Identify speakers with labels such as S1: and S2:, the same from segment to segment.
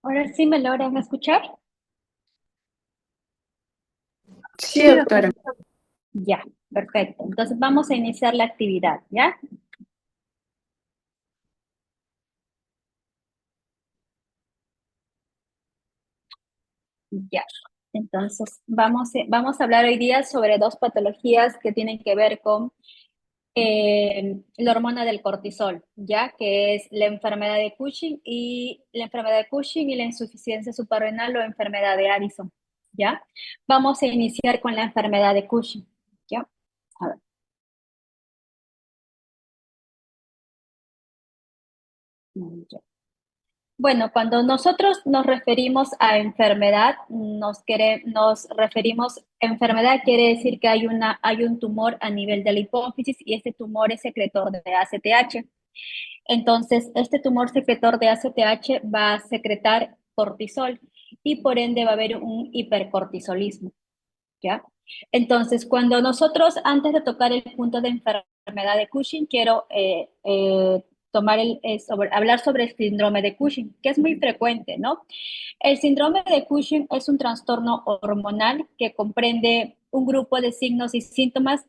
S1: Ahora sí me logran escuchar.
S2: Sí, doctora.
S1: Ya, perfecto. Entonces vamos a iniciar la actividad, ¿ya? Ya. Entonces vamos a hablar hoy día sobre dos patologías que tienen que ver con la hormona del cortisol, ¿ya? Que es la enfermedad de Cushing y la insuficiencia suprarrenal o enfermedad de Addison, ¿ya? Vamos a iniciar con la enfermedad de Cushing, ¿ya? A ver. Ya. Bueno, cuando nosotros nos referimos a enfermedad, nos referimos, enfermedad quiere decir que hay un tumor a nivel de la hipófisis y este tumor es secretor de ACTH. Entonces, este tumor secretor de ACTH va a secretar cortisol y por ende va a haber un hipercortisolismo, ¿ya? Entonces, cuando nosotros, antes de tocar el punto de enfermedad de Cushing, quiero hablar sobre el síndrome de Cushing, que es muy frecuente, ¿no? El síndrome de Cushing es un trastorno hormonal que comprende un grupo de signos y síntomas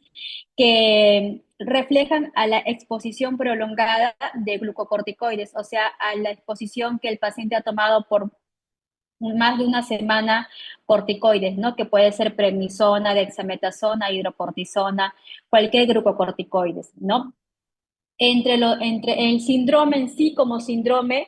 S1: que reflejan a la exposición prolongada de glucocorticoides, o sea, a la exposición que el paciente ha tomado por más de una semana corticoides, ¿no? Que puede ser prednisona, dexametasona, hidrocortisona, cualquier glucocorticoides, ¿no? Entre el síndrome en sí como síndrome,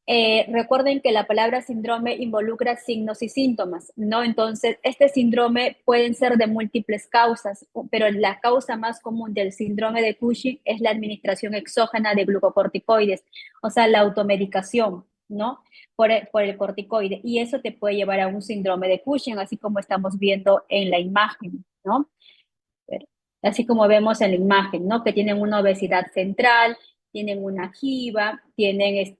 S1: recuerden que la palabra síndrome involucra signos y síntomas, ¿no? Entonces, este síndrome pueden ser de múltiples causas, pero la causa más común del síndrome de Cushing es la administración exógena de glucocorticoides, o sea, la automedicación, ¿no? Por el corticoide. Y eso te puede llevar a un síndrome de Cushing, así como estamos viendo en la imagen, ¿no? Así como vemos en la imagen, ¿no? Que tienen una obesidad central, tienen una jiba, tienen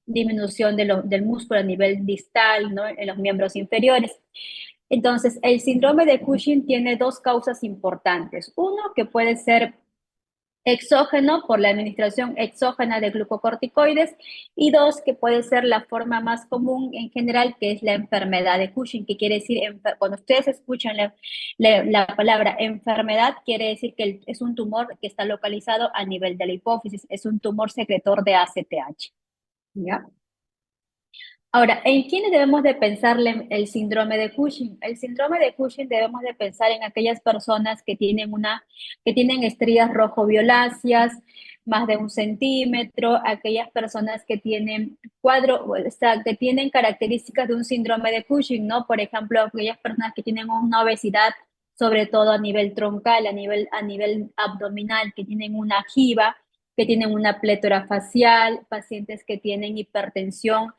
S1: disminución del músculo a nivel distal, ¿no? En los miembros inferiores. Entonces, el síndrome de Cushing tiene dos causas importantes. Uno, que puede ser exógeno por la administración exógena de glucocorticoides y dos, que puede ser la forma más común en general, que es la enfermedad de Cushing, que quiere decir, cuando ustedes escuchan la palabra enfermedad, quiere decir que es un tumor que está localizado a nivel de la hipófisis, es un tumor secretor de ACTH, ¿ya? Ahora, ¿en quiénes debemos de pensar el síndrome de Cushing? El síndrome de Cushing debemos de pensar en aquellas personas que tienen estrías rojo-violáceas, más de 1 centímetro, aquellas personas que tienen o sea, que tienen características de un síndrome de Cushing, ¿no? Por ejemplo, aquellas personas que tienen una obesidad, sobre todo a nivel troncal, a nivel abdominal, que tienen una jiba, que tienen una plétora facial, pacientes que tienen hipertensión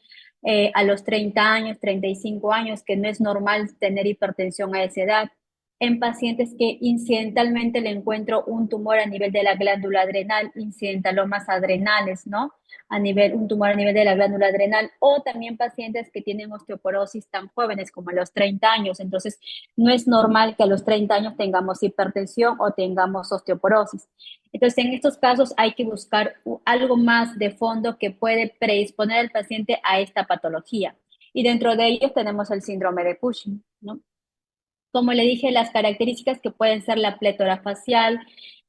S1: a los 30 años, 35 años, que no es normal tener hipertensión a esa edad. En pacientes que incidentalmente le encuentro un tumor a nivel de la glándula adrenal, incidentalomas adrenales, ¿no? Un tumor a nivel de la glándula adrenal, o también pacientes que tienen osteoporosis tan jóvenes como a los 30 años. Entonces, no es normal que a los 30 años tengamos hipertensión o tengamos osteoporosis. Entonces, en estos casos hay que buscar algo más de fondo que puede predisponer al paciente a esta patología. Y dentro de ellos tenemos el síndrome de Cushing, ¿no? Como le dije, las características que pueden ser la plétora facial,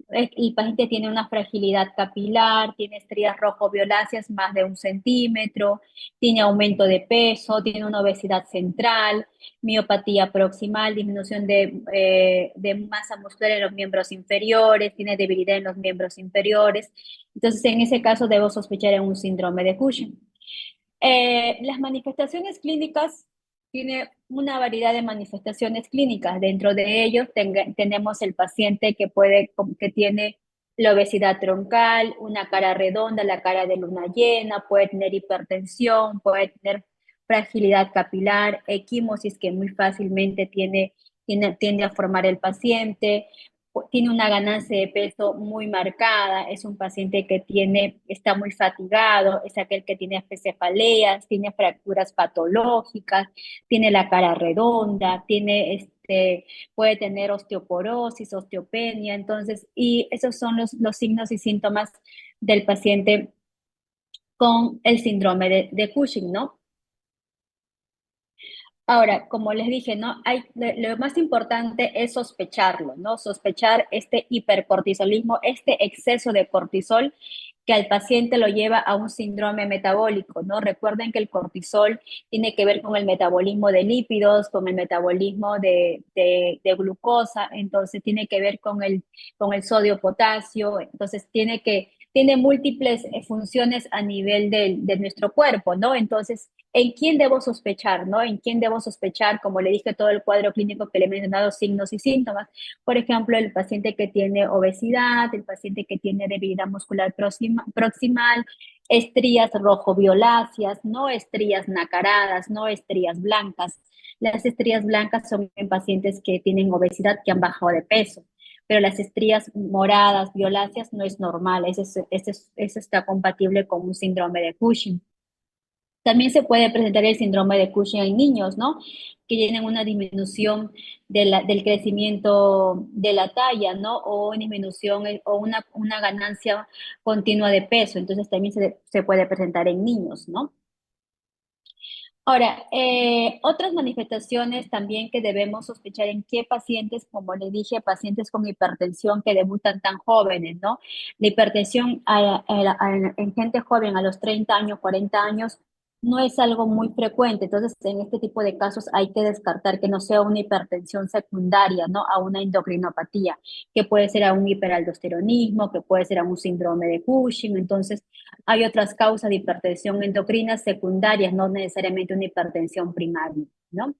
S1: el paciente tiene una fragilidad capilar, tiene estrías rojo-violáceas más de 1 centímetro, tiene aumento de peso, tiene una obesidad central, miopatía proximal, disminución de masa muscular en los miembros inferiores, tiene debilidad en los miembros inferiores. Entonces, en ese caso, debo sospechar en un síndrome de Cushing. Las manifestaciones clínicas, tiene una variedad de manifestaciones clínicas. Dentro de ellos tenemos el paciente que tiene la obesidad troncal, una cara redonda, la cara de luna llena, puede tener hipertensión, puede tener fragilidad capilar, equimosis que muy fácilmente tiende a formar el paciente, tiene una ganancia de peso muy marcada, es un paciente que está muy fatigado, es aquel que tiene cefaleas, tiene fracturas patológicas, tiene la cara redonda, puede tener osteoporosis, osteopenia, entonces, y esos son los signos y síntomas del paciente con el síndrome de Cushing, ¿no? Ahora, como les dije, ¿no? Lo más importante es sospecharlo, ¿no? Sospechar este hipercortisolismo, este exceso de cortisol que al paciente lo lleva a un síndrome metabólico, ¿no? Recuerden que el cortisol tiene que ver con el metabolismo de lípidos, con el metabolismo de glucosa, entonces tiene que ver con el sodio-potasio, entonces tiene múltiples funciones a nivel de nuestro cuerpo, ¿no? Entonces, ¿en quién debo sospechar, no? ¿En quién debo sospechar? Como le dije, todo el cuadro clínico que le he mencionado, signos y síntomas. Por ejemplo, el paciente que tiene obesidad, el paciente que tiene debilidad muscular proximal, estrías rojo-violáceas, no estrías nacaradas, no estrías blancas. Las estrías blancas son en pacientes que tienen obesidad, que han bajado de peso, pero las estrías moradas, violáceas, no es normal. Eso está compatible con un síndrome de Cushing. También se puede presentar el síndrome de Cushing en niños, ¿no? Que tienen una disminución del crecimiento de la talla, ¿no? O una disminución o una ganancia continua de peso. Entonces también se puede presentar en niños, ¿no? Ahora, otras manifestaciones también que debemos sospechar en qué pacientes, como les dije, pacientes con hipertensión que debutan tan jóvenes, ¿no? La hipertensión en gente joven a los 30 años, 40 años, no es algo muy frecuente. Entonces, en este tipo de casos hay que descartar que no sea una hipertensión secundaria, ¿no? A una endocrinopatía, que puede ser a un hiperaldosteronismo, que puede ser a un síndrome de Cushing. Entonces, hay otras causas de hipertensión endocrina secundarias, no necesariamente una hipertensión primaria, ¿no?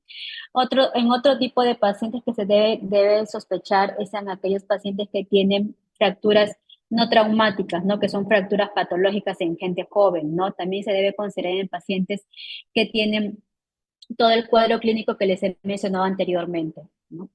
S1: En otro tipo de pacientes que se debe sospechar es en aquellos pacientes que tienen fracturas no traumáticas, ¿no? Que son fracturas patológicas en gente joven, ¿no? También se debe considerar en pacientes que tienen todo el cuadro clínico que les he mencionado anteriormente, ¿no?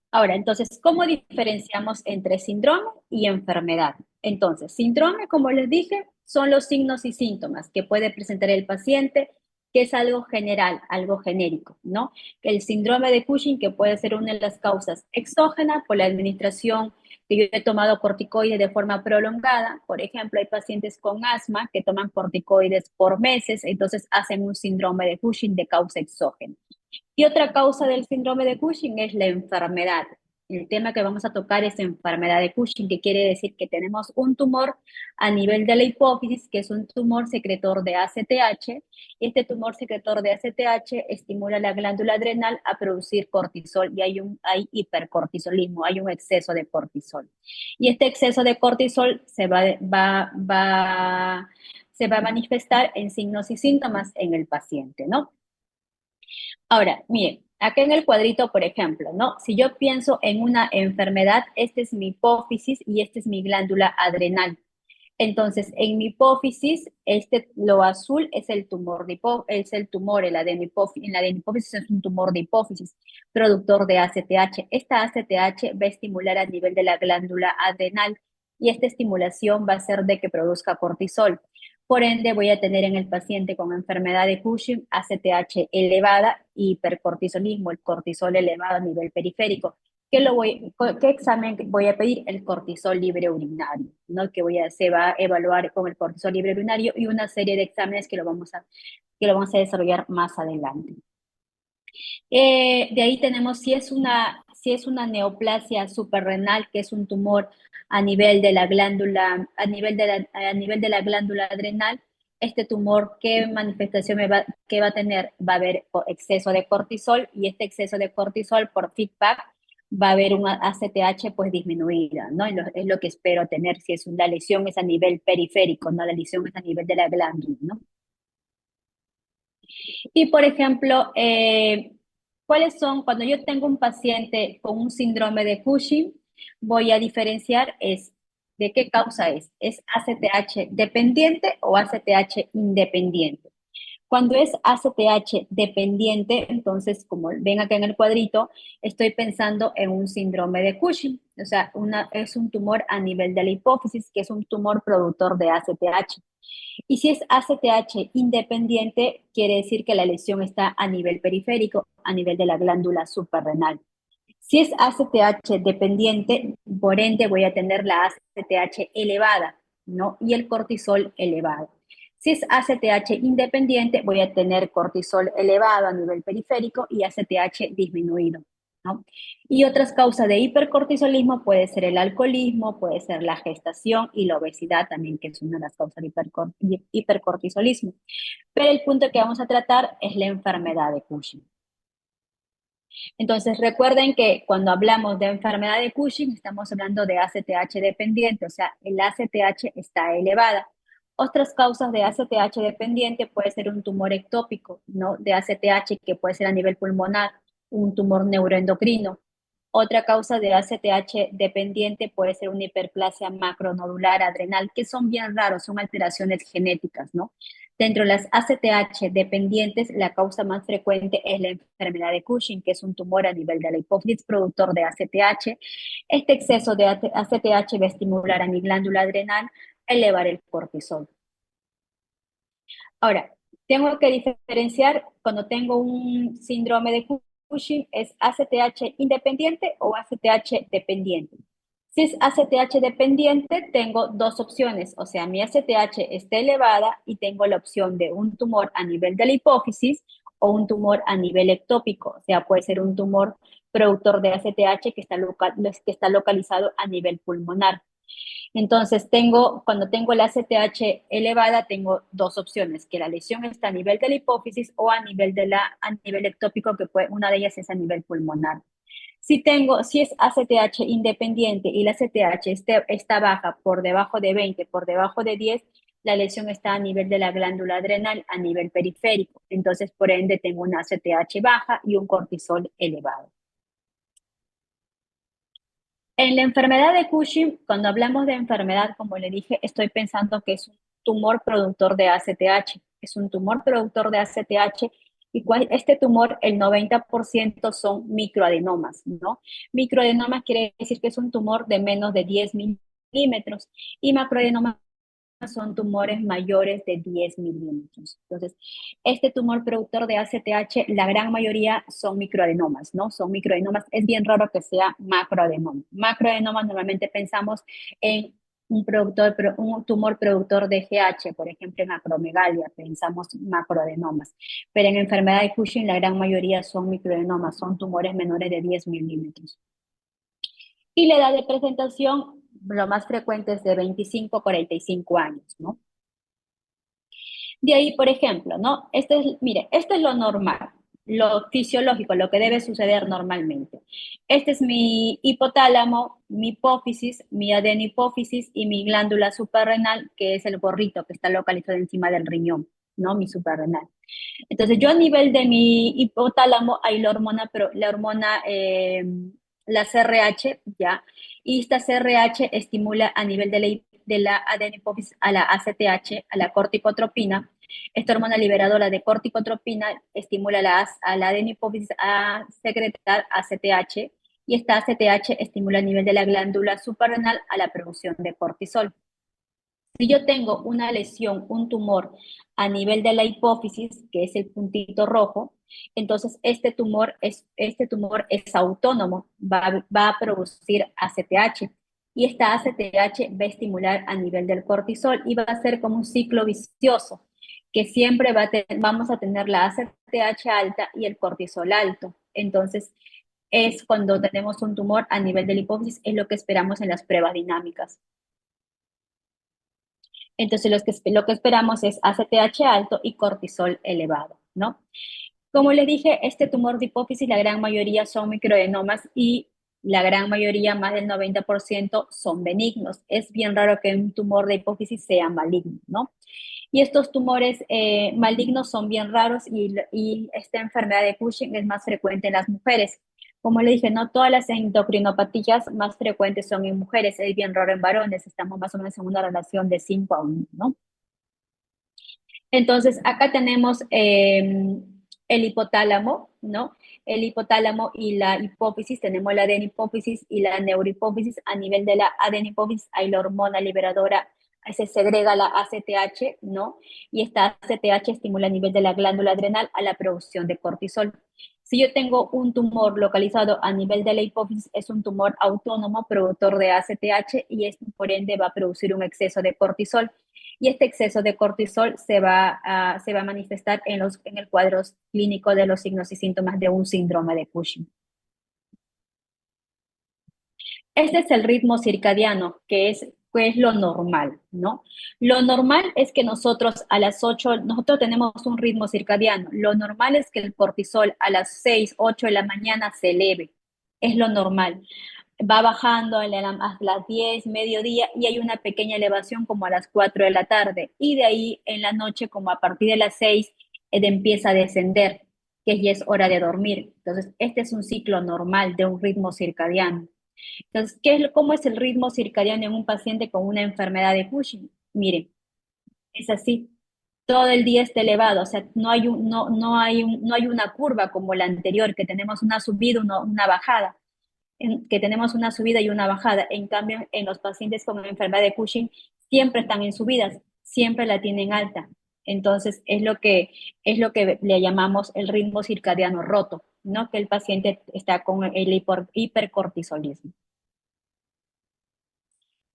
S1: Ahora, entonces, ¿cómo diferenciamos entre síndrome y enfermedad? Entonces, síndrome, como les dije, son los signos y síntomas que puede presentar el paciente, que es algo general, algo genérico, ¿no? El síndrome de Cushing, que puede ser una de las causas exógenas por la administración que yo he tomado corticoides de forma prolongada. Por ejemplo, hay pacientes con asma que toman corticoides por meses, entonces hacen un síndrome de Cushing de causa exógena. Y otra causa del síndrome de Cushing es la enfermedad. El tema que vamos a tocar es enfermedad de Cushing, que quiere decir que tenemos un tumor a nivel de la hipófisis, que es un tumor secretor de ACTH. Este tumor secretor de ACTH estimula la glándula adrenal a producir cortisol y hay hipercortisolismo, hay un exceso de cortisol. Y este exceso de cortisol se va a manifestar en signos y síntomas en el paciente, ¿no? Ahora, miren, acá en el cuadrito, por ejemplo, ¿no? Si yo pienso en una enfermedad, esta es mi hipófisis y esta es mi glándula adrenal. Entonces, en mi hipófisis, lo azul es el tumor es el tumor, el adenohipófisis, en la adenohipófisis es un tumor de hipófisis, productor de ACTH. Esta ACTH va a estimular a nivel de la glándula adrenal y esta estimulación va a hacer de que produzca cortisol. Por ende, voy a tener en el paciente con enfermedad de Cushing ACTH elevada y hipercortisolismo, el cortisol elevado a nivel periférico. ¿Qué examen voy a pedir? El cortisol libre urinario, ¿no? Se va a evaluar con el cortisol libre urinario y una serie de exámenes que lo vamos a desarrollar más adelante. De ahí tenemos si es una neoplasia suprarrenal, que es un tumor a nivel de la glándula, a nivel de la glándula adrenal. Este tumor, ¿qué manifestación qué va a tener? Va a haber exceso de cortisol y este exceso de cortisol por feedback va a haber una ACTH pues disminuida, ¿no? Es lo que espero tener si es una lesión es a nivel periférico, no la lesión es a nivel de la glándula, ¿no? Y por ejemplo, ¿cuáles son? Cuando yo tengo un paciente con un síndrome de Cushing, voy a diferenciar de qué causa es. ¿Es ACTH dependiente o ACTH independiente? Cuando es ACTH dependiente, entonces, como ven acá en el cuadrito, estoy pensando en un síndrome de Cushing. O sea, es un tumor a nivel de la hipófisis, que es un tumor productor de ACTH. Y si es ACTH independiente, quiere decir que la lesión está a nivel periférico, a nivel de la glándula suprarrenal. Si es ACTH dependiente, por ende voy a tener la ACTH elevada, ¿no? Y el cortisol elevado. Si es ACTH independiente, voy a tener cortisol elevado a nivel periférico y ACTH disminuido, ¿no? Y otras causas de hipercortisolismo puede ser el alcoholismo, puede ser la gestación y la obesidad también, que es una de las causas de hipercortisolismo. Pero el punto que vamos a tratar es la enfermedad de Cushing. Entonces, recuerden que cuando hablamos de enfermedad de Cushing, estamos hablando de ACTH dependiente, o sea, el ACTH está elevada. Otras causas de ACTH dependiente puede ser un tumor ectópico, ¿no? De ACTH que puede ser a nivel pulmonar, un tumor neuroendocrino. Otra causa de ACTH dependiente puede ser una hiperplasia macronodular adrenal, que son bien raros, son alteraciones genéticas, ¿no? Dentro de las ACTH dependientes, la causa más frecuente es la enfermedad de Cushing, que es un tumor a nivel de la hipófisis productor de ACTH. Este exceso de ACTH va a estimular a mi glándula adrenal a elevar el cortisol. Ahora, tengo que diferenciar cuando tengo un síndrome de Cushing, ¿es ACTH independiente o ACTH dependiente? Si es ACTH dependiente, tengo dos opciones, o sea, mi ACTH está elevada y tengo la opción de un tumor a nivel de la hipófisis o un tumor a nivel ectópico, o sea, puede ser un tumor productor de ACTH que está localizado a nivel pulmonar. Entonces, cuando tengo la ACTH elevada, tengo dos opciones, que la lesión está a nivel de la hipófisis o a nivel ectópico, que una de ellas es a nivel pulmonar. Si es ACTH independiente y la ACTH está baja por debajo de 20, por debajo de 10, la lesión está a nivel de la glándula adrenal, a nivel periférico. Entonces, por ende, tengo una ACTH baja y un cortisol elevado. En la enfermedad de Cushing, cuando hablamos de enfermedad, como le dije, estoy pensando que es un tumor productor de ACTH. Es un tumor productor de ACTH y este tumor, el 90% son microadenomas, ¿no? Microadenomas quiere decir que es un tumor de menos de 10 milímetros y macroadenomas son tumores mayores de 10 milímetros. Entonces, este tumor productor de ACTH, la gran mayoría son microadenomas, ¿no? Son microadenomas. Es bien raro que sea macroadenoma. Macroadenomas normalmente pensamos en un tumor productor de GH, por ejemplo, en acromegalia, pensamos macroadenomas. Pero en enfermedad de Cushing, la gran mayoría son microadenomas, son tumores menores de 10 milímetros. Y la edad de presentación, lo más frecuente es de 25 a 45 años, ¿no? De ahí, por ejemplo, ¿no? Mire, esto es lo normal, lo fisiológico, lo que debe suceder normalmente. Este es mi hipotálamo, mi hipófisis, mi adenihipófisis y mi glándula suprarrenal, que es el gorrito que está localizado encima del riñón, ¿no? Mi suprarrenal. Entonces, yo a nivel de mi hipotálamo hay la CRH, ¿ya? Y esta CRH estimula a nivel de la adenihipófisis a la ACTH, a la corticotropina. Esta hormona liberadora de corticotropina estimula a la adenihipófisis a secretar ACTH y esta ACTH estimula a nivel de la glándula suprarrenal a la producción de cortisol. Si yo tengo una lesión, un tumor a nivel de la hipófisis, que es el puntito rojo, entonces este tumor es autónomo, va a producir ACTH y esta ACTH va a estimular a nivel del cortisol y va a ser como un ciclo vicioso, que siempre vamos a tener la ACTH alta y el cortisol alto. Entonces, es cuando tenemos un tumor a nivel de la hipófisis, es lo que esperamos en las pruebas dinámicas. Entonces, lo que esperamos es ACTH alto y cortisol elevado, ¿no? Como les dije, este tumor de hipófisis, la gran mayoría son microadenomas y la gran mayoría, más del 90%, son benignos. Es bien raro que un tumor de hipófisis sea maligno, ¿no? Y estos tumores malignos son bien raros y esta enfermedad de Cushing es más frecuente en las mujeres. Como le dije, no todas las endocrinopatías más frecuentes son en mujeres, es bien raro en varones, estamos más o menos en una relación de 5 a 1, ¿no? Entonces, acá tenemos el hipotálamo, ¿no? El hipotálamo y la hipófisis, tenemos la adenihipófisis y la neurohipófisis. A nivel de la adenihipófisis hay la hormona liberadora, se segrega la ACTH, ¿no? Y esta ACTH estimula a nivel de la glándula adrenal a la producción de cortisol. Si yo tengo un tumor localizado a nivel de la hipófisis, es un tumor autónomo productor de ACTH y por ende va a producir un exceso de cortisol. Y este exceso de cortisol se va a manifestar en el cuadro clínico de los signos y síntomas de un síndrome de Cushing. Este es el ritmo circadiano, que es lo normal, ¿no? Lo normal es que nosotros a las 8, nosotros tenemos un ritmo circadiano. Lo normal es que el cortisol a las 6, 8 de la mañana se eleve. Es lo normal. Va bajando hasta las 10, mediodía, y hay una pequeña elevación como a las 4 de la tarde. Y de ahí en la noche, como a partir de las 6, empieza a descender, que ya es hora de dormir. Entonces, este es un ciclo normal de un ritmo circadiano. Entonces, ¿cómo es el ritmo circadiano en un paciente con una enfermedad de Cushing? Miren, es así. Todo el día está elevado, o sea, no hay una curva como la anterior, que tenemos una subida, una bajada, que tenemos una subida y una bajada. En cambio, en los pacientes con enfermedad de Cushing siempre están en subidas, siempre la tienen alta. Entonces, es lo que le llamamos el ritmo circadiano roto, ¿no? Que el paciente está con el hipercortisolismo.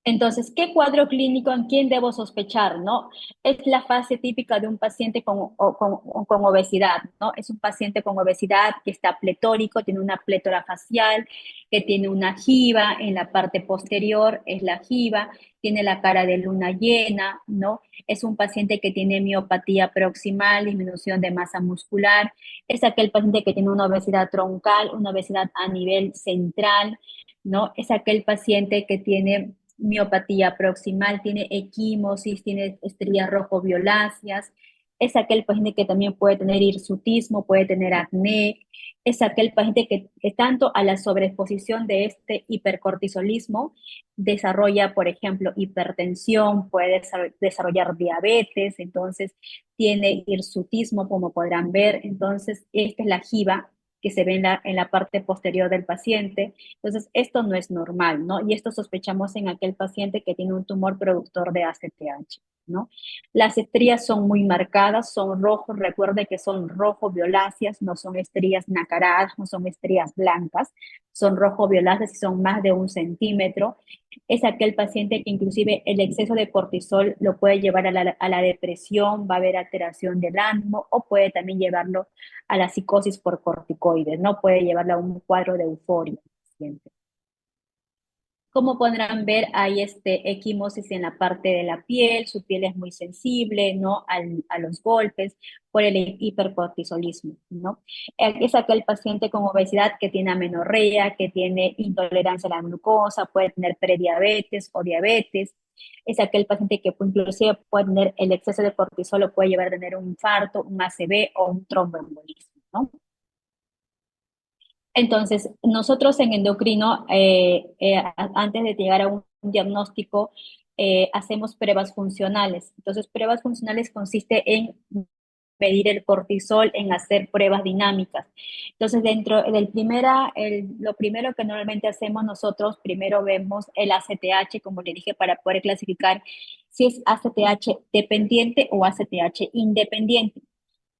S1: Entonces, ¿qué cuadro clínico en quién debo sospechar? ¿No? Es la fase típica de un paciente con obesidad, ¿no? Es un paciente con obesidad que está pletórico, tiene una plétora facial, que tiene una jiba en la parte posterior, es la jiba, tiene la cara de luna llena, ¿no? Es un paciente que tiene miopatía proximal, disminución de masa muscular, es aquel paciente que tiene una obesidad troncal, una obesidad a nivel central, ¿no? Es aquel paciente que tiene miopatía proximal, tiene equimosis, tiene estrías rojo-violáceas, es aquel paciente que también puede tener hirsutismo, puede tener acné, es aquel paciente que tanto a la sobreexposición de este hipercortisolismo desarrolla, por ejemplo, hipertensión, puede desarrollar diabetes, entonces tiene hirsutismo, como podrán ver, entonces esta es la jiba que se ve en la parte posterior del paciente. Entonces, esto no es normal, ¿no? Y esto sospechamos en aquel paciente que tiene un tumor productor de ACTH, ¿no? Las estrías son muy marcadas, son rojos, recuerde que son rojo violáceas, no son estrías nacaradas, no son estrías blancas, son rojo violáceas y son más de 1 centímetro. Es aquel paciente que inclusive el exceso de cortisol lo puede llevar a la depresión, va a haber alteración del ánimo o puede también llevarlo a la psicosis por corticoides, ¿no? Puede llevarlo a un cuadro de euforia. Como podrán ver, hay equimosis en la parte de la piel, su piel es muy sensible, ¿no? A los golpes por el hipercortisolismo, ¿no? Es aquel paciente con obesidad que tiene amenorrea, que tiene intolerancia a la glucosa, puede tener prediabetes o diabetes. Es aquel paciente que inclusive puede tener el exceso de cortisol, o puede llevar a tener un infarto, un ACV o un tromboembolismo, ¿no? Entonces, nosotros en endocrino, antes de llegar a un diagnóstico, hacemos pruebas funcionales. Entonces, pruebas funcionales consiste en medir el cortisol, en hacer pruebas dinámicas. Entonces, lo primero que normalmente hacemos nosotros, primero vemos el ACTH, como le dije, para poder clasificar si es ACTH dependiente o ACTH independiente.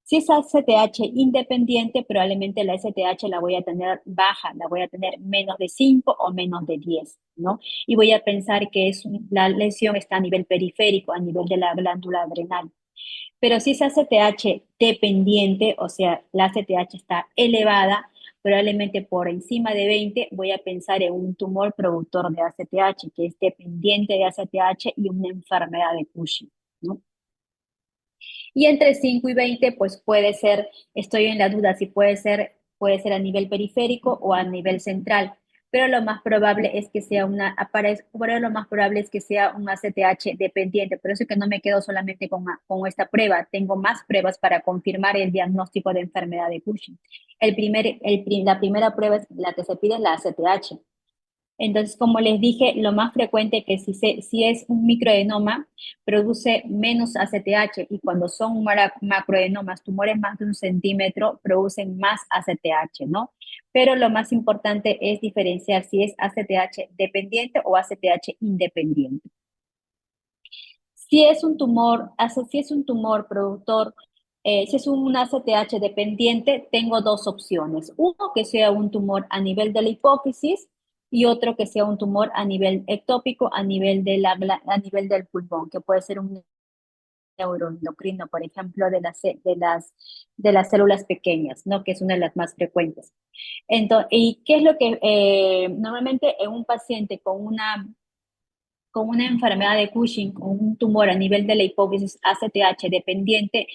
S1: Si es ACTH independiente, probablemente la STH la voy a tener baja, la voy a tener menos de 5 o menos de 10, ¿no? Y voy a pensar que la lesión está a nivel periférico, a nivel de la glándula adrenal. Pero si es ACTH dependiente, o sea, la ACTH está elevada, probablemente por encima de 20, voy a pensar en un tumor productor de ACTH, que es dependiente de ACTH y una enfermedad de Cushing, ¿no? Y entre 5 y 20, pues puede ser, estoy en la duda si puede ser a nivel periférico o a nivel central, pero lo más probable es que sea pero lo más probable es que sea un ACTH dependiente. Por eso es que no me quedo solamente con esta prueba, tengo más pruebas para confirmar el diagnóstico de enfermedad de Cushing. La primera prueba es la que se pide es la ACTH. Entonces, como les dije, lo más frecuente es que si es un microadenoma, produce menos ACTH, y cuando son macroadenomas, tumores más de 1 centímetro, producen más ACTH, ¿no? Pero lo más importante es diferenciar si es ACTH dependiente o ACTH independiente. Si es un tumor productor, si es un ACTH dependiente, tengo dos opciones. Uno, que sea un tumor a nivel de la hipófisis, y otro que sea un tumor a nivel ectópico, a nivel del pulmón, que puede ser un neuroendocrino, por ejemplo, de las células pequeñas, ¿no? Que es una de las más frecuentes. Entonces, ¿y qué es lo que normalmente en un paciente con una enfermedad de Cushing, con un tumor a nivel de la hipófisis ACTH dependiente,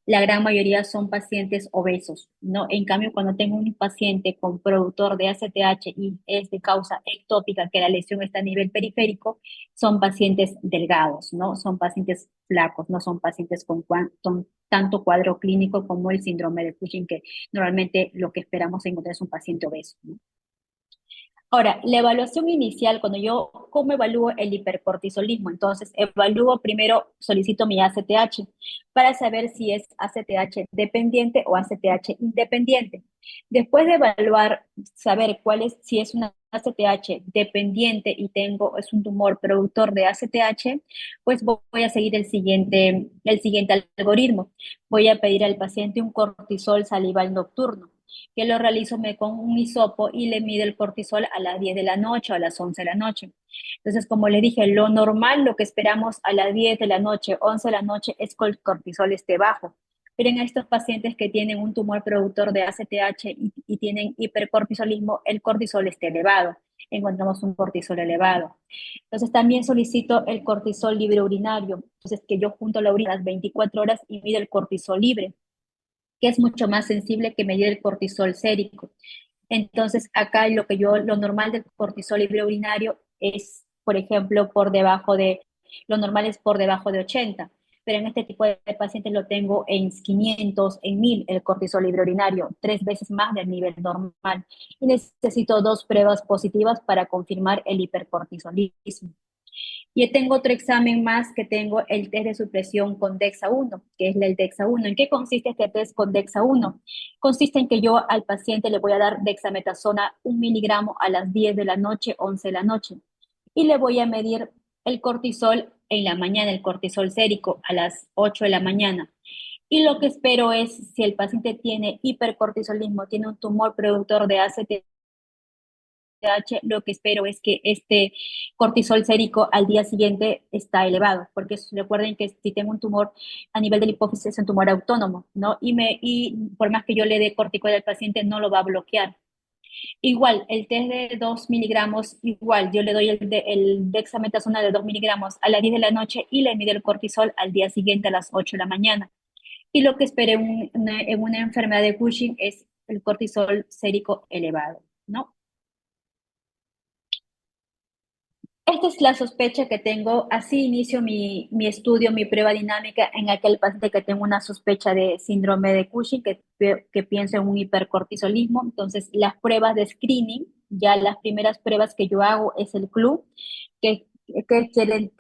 S1: la gran mayoría son pacientes obesos, ¿no? En cambio, cuando tengo un paciente con productor de ACTH y es de causa ectópica, que la lesión está a nivel periférico, son pacientes delgados, ¿no? Son pacientes flacos, no son pacientes con tanto cuadro clínico como el síndrome de Cushing, que normalmente lo que esperamos encontrar es un paciente obeso, ¿no? Ahora, la evaluación inicial, cuando yo, ¿cómo evalúo el hipercortisolismo? Entonces, evalúo primero, solicito mi ACTH para saber si es ACTH dependiente o ACTH independiente. Después de evaluar, saber si es una ACTH dependiente y es un tumor productor de ACTH, pues voy a seguir el siguiente algoritmo. Voy a pedir al paciente un cortisol salival nocturno que lo realizo con un hisopo y le mide el cortisol a las 10 de la noche o a las 11 de la noche. Entonces, como les dije, lo normal, lo que esperamos a las 10 de la noche, 11 de la noche, es que el cortisol esté bajo. Pero en estos pacientes que tienen un tumor productor de ACTH y tienen hipercortisolismo, el cortisol está elevado. Encontramos un cortisol elevado. Entonces, también solicito el cortisol libre urinario. Entonces, que yo junto la orina las 24 horas y mido el cortisol libre, que es mucho más sensible que medir el cortisol sérico. Entonces, acá lo normal del cortisol libre urinario es, por ejemplo, lo normal es por debajo de 80, pero en este tipo de pacientes lo tengo en 500, en 1000 el cortisol libre urinario, 3 veces más del nivel normal. Y necesito 2 pruebas positivas para confirmar el hipercortisolismo. Y tengo otro examen más que tengo el test de supresión con DEXA-1, que es el DEXA-1. ¿En qué consiste este test con DEXA-1? Consiste en que yo al paciente le voy a dar dexametasona 1 miligramo a las 10 de la noche, 11 de la noche. Y le voy a medir el cortisol en la mañana, el cortisol sérico a las 8 de la mañana. Y lo que espero es, si el paciente tiene hipercortisolismo, tiene un tumor productor de ACTH, lo que espero es que este cortisol sérico al día siguiente está elevado, porque recuerden que si tengo un tumor a nivel del hipófisis es un tumor autónomo, ¿no? Y por más que yo le dé corticoide al paciente, no lo va a bloquear. Igual, el test de 2 miligramos, igual, yo le doy el dexametasona de 2 miligramos a las 10 de la noche y le mido el cortisol al día siguiente a las 8 de la mañana. Y lo que espero en una enfermedad de Cushing es el cortisol sérico elevado, ¿no? Esta es la sospecha que tengo. Así inicio mi estudio, mi prueba dinámica en aquel paciente que tengo una sospecha de síndrome de Cushing, que pienso en un hipercortisolismo. Entonces, las pruebas de screening, ya las primeras pruebas que yo hago es el CLU, que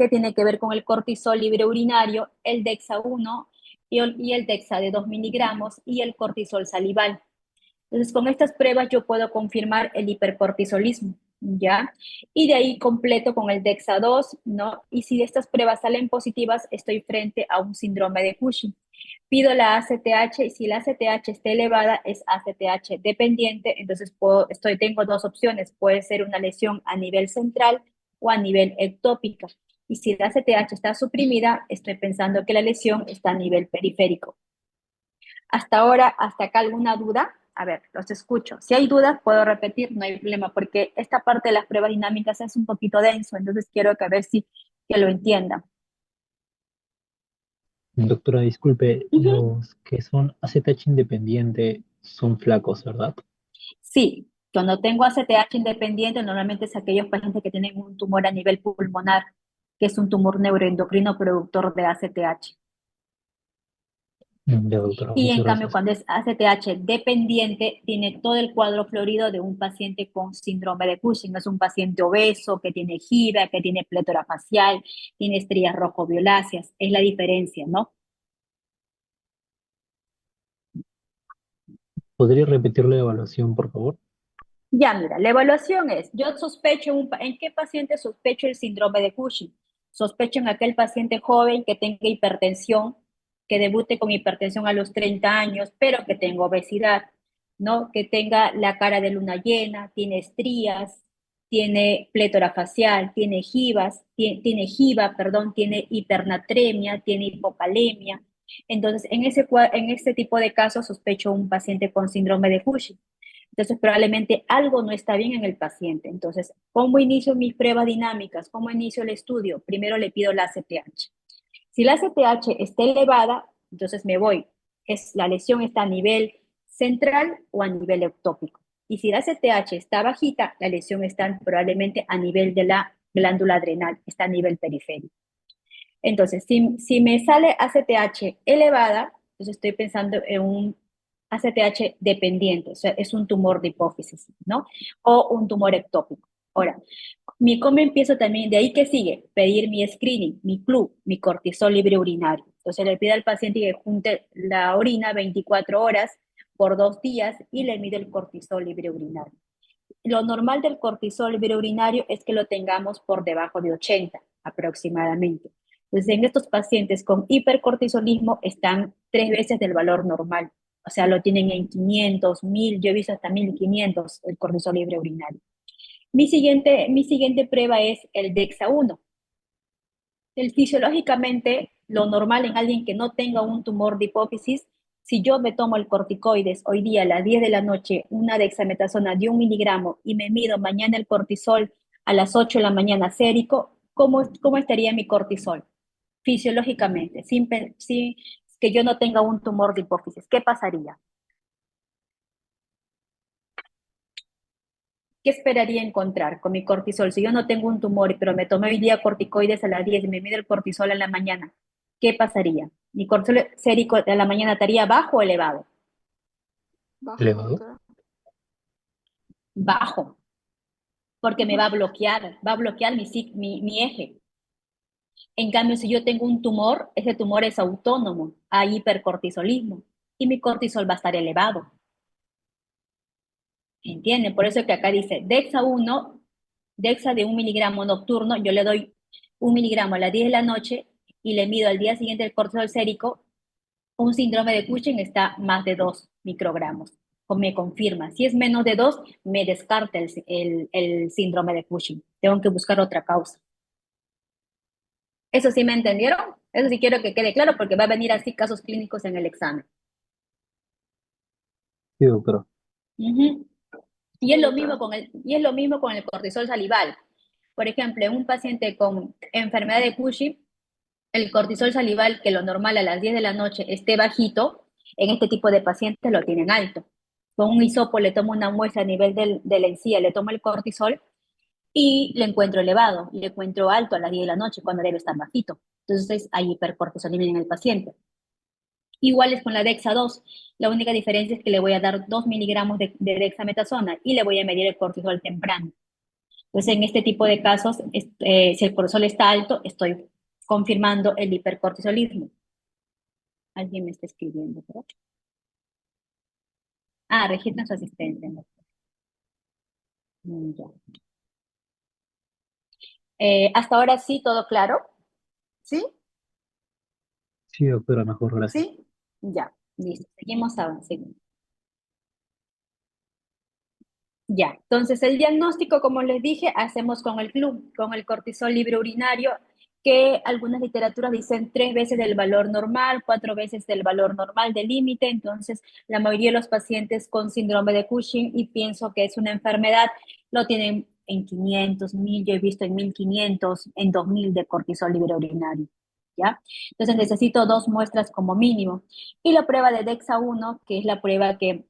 S1: tiene que ver con el cortisol libre urinario, el DEXA-1 y el DEXA de 2 miligramos y el cortisol salival. Entonces, con estas pruebas yo puedo confirmar el hipercortisolismo, ¿ya? Y de ahí completo con el DEXA-2, ¿no? Y si estas pruebas salen positivas, estoy frente a un síndrome de Cushing. Pido la ACTH y si la ACTH está elevada, es ACTH dependiente, entonces tengo dos opciones, puede ser una lesión a nivel central o a nivel ectópica. Y si la ACTH está suprimida, estoy pensando que la lesión está a nivel periférico. Hasta ahora, hasta acá, ¿alguna duda? A ver, los escucho. Si hay dudas, puedo repetir, no hay problema, porque esta parte de las pruebas dinámicas es un poquito denso, entonces quiero que a ver si que lo entienda.
S3: Doctora, disculpe,
S1: Ujú.
S3: los que son ACTH independiente son flacos, ¿verdad?
S1: Sí, cuando tengo ACTH independiente, normalmente es aquellos pacientes que tienen un tumor a nivel pulmonar, que es un tumor neuroendocrino productor de ACTH.
S3: Ya, doctora,
S1: Y
S3: muchas
S1: en cambio,
S3: gracias.
S1: cuando es ACTH dependiente, tiene todo el cuadro florido de un paciente con síndrome de Cushing. Es un paciente obeso, que tiene gira, que tiene plétora facial, tiene estrías rojo-violáceas. Es la diferencia, ¿no?
S3: ¿Podría repetir la evaluación, por favor?
S1: Ya, mira, la evaluación es, yo sospecho, ¿en qué paciente sospecho el síndrome de Cushing? Sospecho en aquel paciente joven que tenga hipertensión, que debute con hipertensión a los 30 años, pero que tenga obesidad, ¿no? Que tenga la cara de luna llena, tiene estrías, tiene plétora facial, tiene jiba, perdón, tiene hipernatremia, tiene hipocalemia. Entonces, en este tipo de casos sospecho un paciente con síndrome de Cushing. Entonces, probablemente algo no está bien en el paciente. Entonces, ¿cómo inicio mis pruebas dinámicas? ¿Cómo inicio el estudio? Primero le pido la ACTH. Si la ACTH está elevada, entonces me voy. La lesión está a nivel central o a nivel ectópico. Y si la ACTH está bajita, la lesión está probablemente a nivel de la glándula adrenal, está a nivel periférico. Entonces, si me sale ACTH elevada, entonces estoy pensando en un ACTH dependiente, o sea, es un tumor de hipófisis, ¿no? O un tumor ectópico. Ahora, ¿cómo empiezo también? De ahí que sigue, pedir mi screening, mi club, mi cortisol libre urinario. Entonces le pido al paciente que junte la orina 24 horas por 2 días y le mide el cortisol libre urinario. Lo normal del cortisol libre urinario es que lo tengamos por debajo de 80 aproximadamente. Entonces, en estos pacientes con hipercortisolismo están 3 veces del valor normal. O sea, lo tienen en 500, 1000, yo he visto hasta 1500 el cortisol libre urinario. Mi siguiente prueba es el DEXA-1. Fisiológicamente, lo normal en alguien que no tenga un tumor de hipófisis, si yo me tomo el corticoides hoy día a las 10 de la noche, una dexametasona de 1 miligramo y me mido mañana el cortisol a las 8 de la mañana sérico, ¿cómo estaría mi cortisol? Fisiológicamente, sin que yo no tenga un tumor de hipófisis, ¿qué pasaría? ¿Qué esperaría encontrar con mi cortisol? Si yo no tengo un tumor, pero me tomé hoy día corticoides a las 10 y me mide el cortisol en la mañana, ¿qué pasaría? ¿Mi cortisol sérico de la mañana estaría bajo o elevado?
S2: Bajo,
S3: ¿Elevado?
S2: doctora.
S1: Bajo, porque me va a bloquear mi eje. En cambio, si yo tengo un tumor, ese tumor es autónomo a hipercortisolismo y mi cortisol va a estar elevado. ¿Entienden? Por eso que acá dice DEXA-1, DEXA de 1 miligramo nocturno, yo le doy 1 miligramo a las 10 de la noche y le mido al día siguiente el cortisol sérico, un síndrome de Cushing está más de 2 microgramos. O me confirma. Si es menos de 2, me descarta el síndrome de Cushing. Tengo que buscar otra causa. ¿Eso sí me entendieron? Eso sí quiero que quede claro porque va a venir así casos clínicos en el examen.
S3: Sí, doctora.
S1: Uh-huh. Y
S2: Sí,
S1: es
S2: doctora.
S1: y es lo mismo con el cortisol salival. Por ejemplo, en un paciente con enfermedad de Cushing, el cortisol salival, que lo normal a las 10 de la noche esté bajito, en este tipo de pacientes lo tienen alto. Con un hisopo le tomo una muestra a nivel de la encía, le tomo el cortisol y le encuentro elevado, le encuentro alto a las 10 de la noche cuando debe estar bajito. Entonces hay hipercortisolemia en el paciente. Igual es con la Dexa-2. La única diferencia es que le voy a dar 2 miligramos de dexametasona y le voy a medir el cortisol temprano. Entonces, en este tipo de casos, si el cortisol está alto, estoy confirmando el hipercortisolismo. Alguien me está escribiendo, ¿verdad? Ah, registran su asistente. ¿No? Ya. Hasta ahora sí, todo claro. ¿Sí?
S3: Sí, doctora, mejor, gracias.
S1: ¿Sí? Ya, listo. Seguimos avanzando. Ya, entonces el diagnóstico, como les dije, hacemos con el club, con el cortisol libre urinario, que algunas literaturas dicen 3 veces del valor normal, 4 veces del valor normal del límite. Entonces, la mayoría de los pacientes con síndrome de Cushing, y pienso que es una enfermedad, lo tienen en 500, 1000, yo he visto en 1500, en 2000 de cortisol libre urinario. ¿Ya? Entonces necesito 2 muestras como mínimo. Y la prueba de DEXA-1, que es la prueba que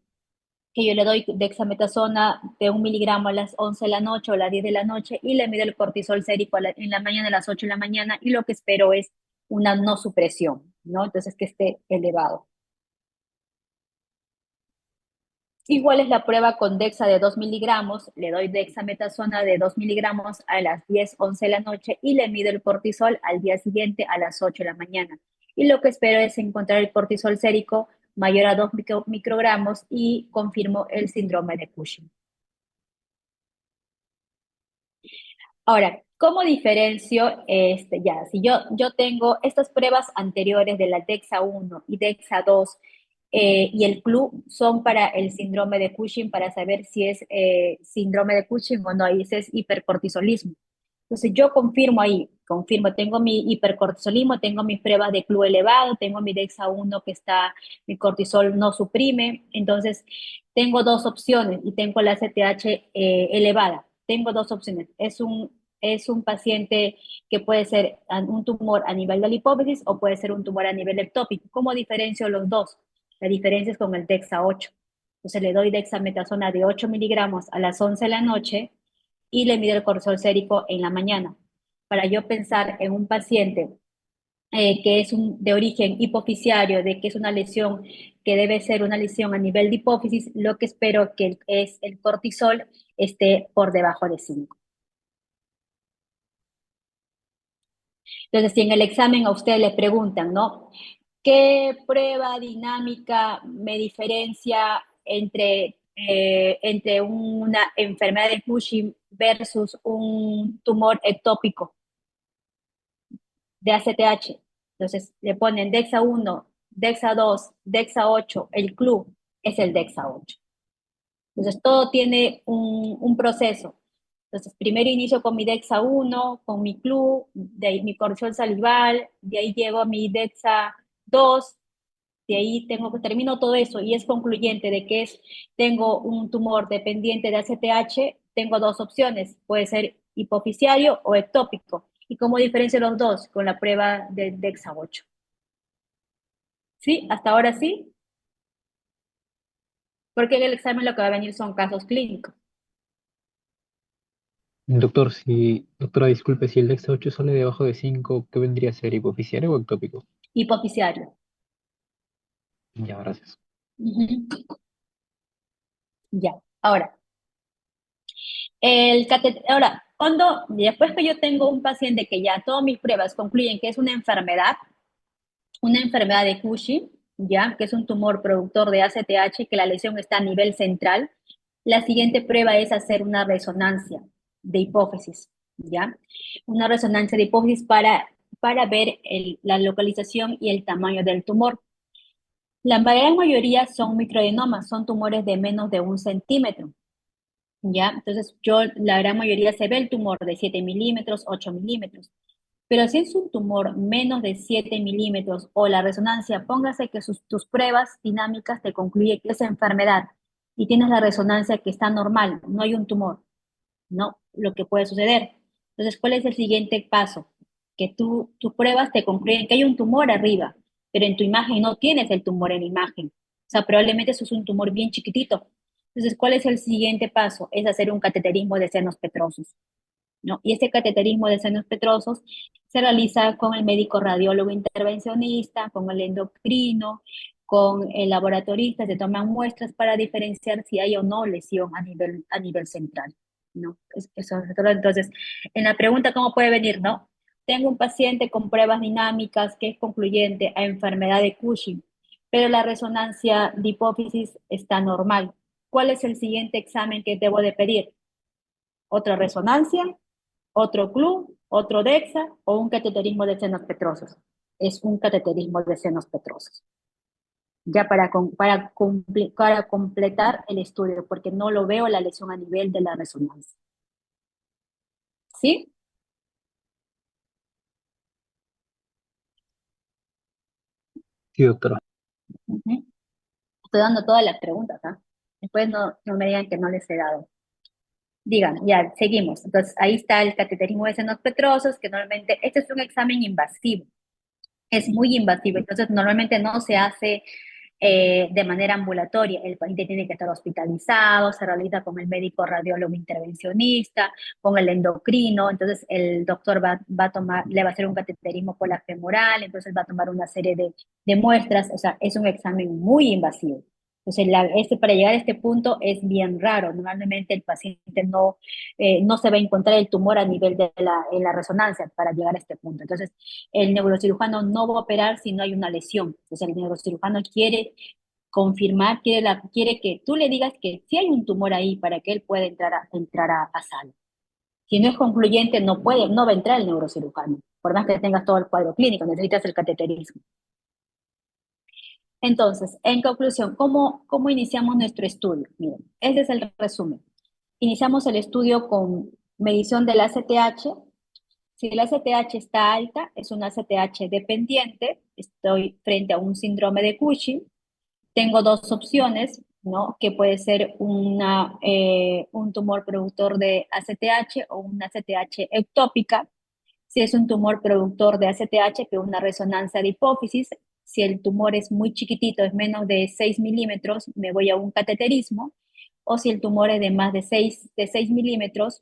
S1: yo le doy dexametasona de 1 miligramo a las 11 de la noche o a las 10 de la noche y le mido el cortisol sérico en la mañana a las 8 de la mañana y lo que espero es una no supresión, ¿no? Entonces que esté elevado. Igual es la prueba con dexa de 2 miligramos, le doy dexametasona de 2 miligramos a las 10, 11 de la noche y le mido el cortisol al día siguiente a las 8 de la mañana. Y lo que espero es encontrar el cortisol sérico mayor a 2 microgramos y confirmo el síndrome de Cushing. Ahora, ¿cómo diferencio ya? Si yo tengo estas pruebas anteriores de la DEXA 1 y DEXA 2 y el CLU son para el síndrome de Cushing, para saber si es síndrome de Cushing o no, y ese es hipercortisolismo. Entonces yo confirmo ahí, confirmo, tengo mi hipercortisolismo, tengo mis pruebas de CLU elevado, tengo mi DEXA-1 que está, mi cortisol no suprime, entonces tengo dos opciones y tengo la CTH elevada. Tengo dos opciones. Es un paciente que puede ser un tumor a nivel de la hipófisis o puede ser un tumor a nivel ectópico. ¿Cómo diferencio los dos? La diferencia es con el DEXA-8. Entonces le doy dexametasona de 8 miligramos a las 11 de la noche y le mido el cortisol sérico en la mañana. Para yo pensar en un paciente que es de origen hipofisiario, de que es una lesión que debe ser una lesión a nivel de hipófisis, lo que espero que es el cortisol esté por debajo de 5. Entonces, si en el examen a usted le preguntan, ¿no? ¿Qué prueba dinámica me diferencia entre una enfermedad de Cushing versus un tumor ectópico de ACTH? Entonces, le ponen DEXA-1, DEXA-2, DEXA-8, el CLU es el DEXA-8. Entonces, todo tiene un proceso. Entonces, primero inicio con mi DEXA-1, con mi CLU, de ahí mi cortisol salival, de ahí llego a mi DEXA-2, de ahí termino todo eso y es concluyente de que tengo un tumor dependiente de ACTH, tengo dos opciones, puede ser hipofisiario o ectópico. ¿Y cómo diferencio los dos? Con la prueba de DEXA-8. ¿Sí? ¿Hasta ahora sí? Porque en el examen lo que va a venir son casos clínicos.
S3: Doctor, doctora, disculpe, si el DEXA-8 sale debajo de 5, ¿qué vendría a ser? ¿Hipofisiario o ectópico?
S1: Hipofisiario.
S3: Ya, gracias.
S1: Ya. Ahora, después que yo tengo un paciente que ya todas mis pruebas concluyen que es una enfermedad de Cushing, ya, que es un tumor productor de ACTH, que la lesión está a nivel central, la siguiente prueba es hacer una resonancia de hipófisis, ya, una resonancia de hipófisis para ver la localización y el tamaño del tumor. La gran mayoría son microadenomas, son tumores de menos de 1 centímetro. ¿Ya? Entonces, la gran mayoría se ve el tumor de 7 milímetros, 8 milímetros. Pero si es un tumor menos de 7 milímetros o la resonancia, póngase que tus pruebas dinámicas te concluyen que es enfermedad y tienes la resonancia que está normal, no hay un tumor, ¿no? Lo que puede suceder. Entonces, ¿cuál es el siguiente paso? Que tus pruebas te concluyen que hay un tumor arriba, pero en tu imagen no tienes el tumor en la imagen. O sea, probablemente eso es un tumor bien chiquitito. Entonces, ¿cuál es el siguiente paso? Es hacer un cateterismo de senos petrosos, ¿no? Y este cateterismo de senos petrosos se realiza con el médico radiólogo intervencionista, con el endocrino, con el laboratorista, se toman muestras para diferenciar si hay o no lesión a nivel central, ¿no? Entonces, en la pregunta, ¿cómo puede venir, no? Tengo un paciente con pruebas dinámicas que es concluyente a enfermedad de Cushing, pero la resonancia de hipófisis está normal. ¿Cuál es el siguiente examen que debo de pedir? ¿Otra resonancia? ¿Otro CLU? ¿Otro DEXA? ¿O un cateterismo de senos petrosos? Es un cateterismo de senos petrosos. Ya para completar el estudio, porque no lo veo la lesión a nivel de la resonancia. ¿Sí?
S3: Sí, doctora.
S1: Ujú. Estoy dando todas las preguntas, ¿ah? Después no me digan que no les he dado. Digan, ya, seguimos. Entonces, ahí está el cateterismo de senos petrosos, que normalmente, este es un examen invasivo, es muy invasivo, entonces normalmente no se hace de manera ambulatoria. El paciente tiene que estar hospitalizado, se realiza con el médico radiólogo intervencionista, con el endocrino, entonces el doctor le va a hacer un cateterismo por la femoral, entonces va a tomar una serie de muestras, o sea, es un examen muy invasivo. Entonces, para llegar a este punto es bien raro. Normalmente el paciente no se va a encontrar el tumor a nivel en la resonancia para llegar a este punto. Entonces, el neurocirujano no va a operar si no hay una lesión. Entonces, el neurocirujano quiere confirmar, quiere que tú le digas que sí hay un tumor ahí para que él pueda entrar a sala. Si no es concluyente, no va a entrar el neurocirujano. Por más que tengas todo el cuadro clínico, necesitas el cateterismo. Entonces, en conclusión, ¿cómo iniciamos nuestro estudio? Miren, ese es el resumen. Iniciamos el estudio con medición del ACTH. Si el ACTH está alta, es un ACTH dependiente, estoy frente a un síndrome de Cushing. Tengo dos opciones, ¿no? Que puede ser un tumor productor de ACTH o una ACTH ectópica. Si es un tumor productor de ACTH, que es una resonancia de hipófisis. Si el tumor es muy chiquitito, es menos de 6 milímetros, me voy a un cateterismo. O si el tumor es de más de seis milímetros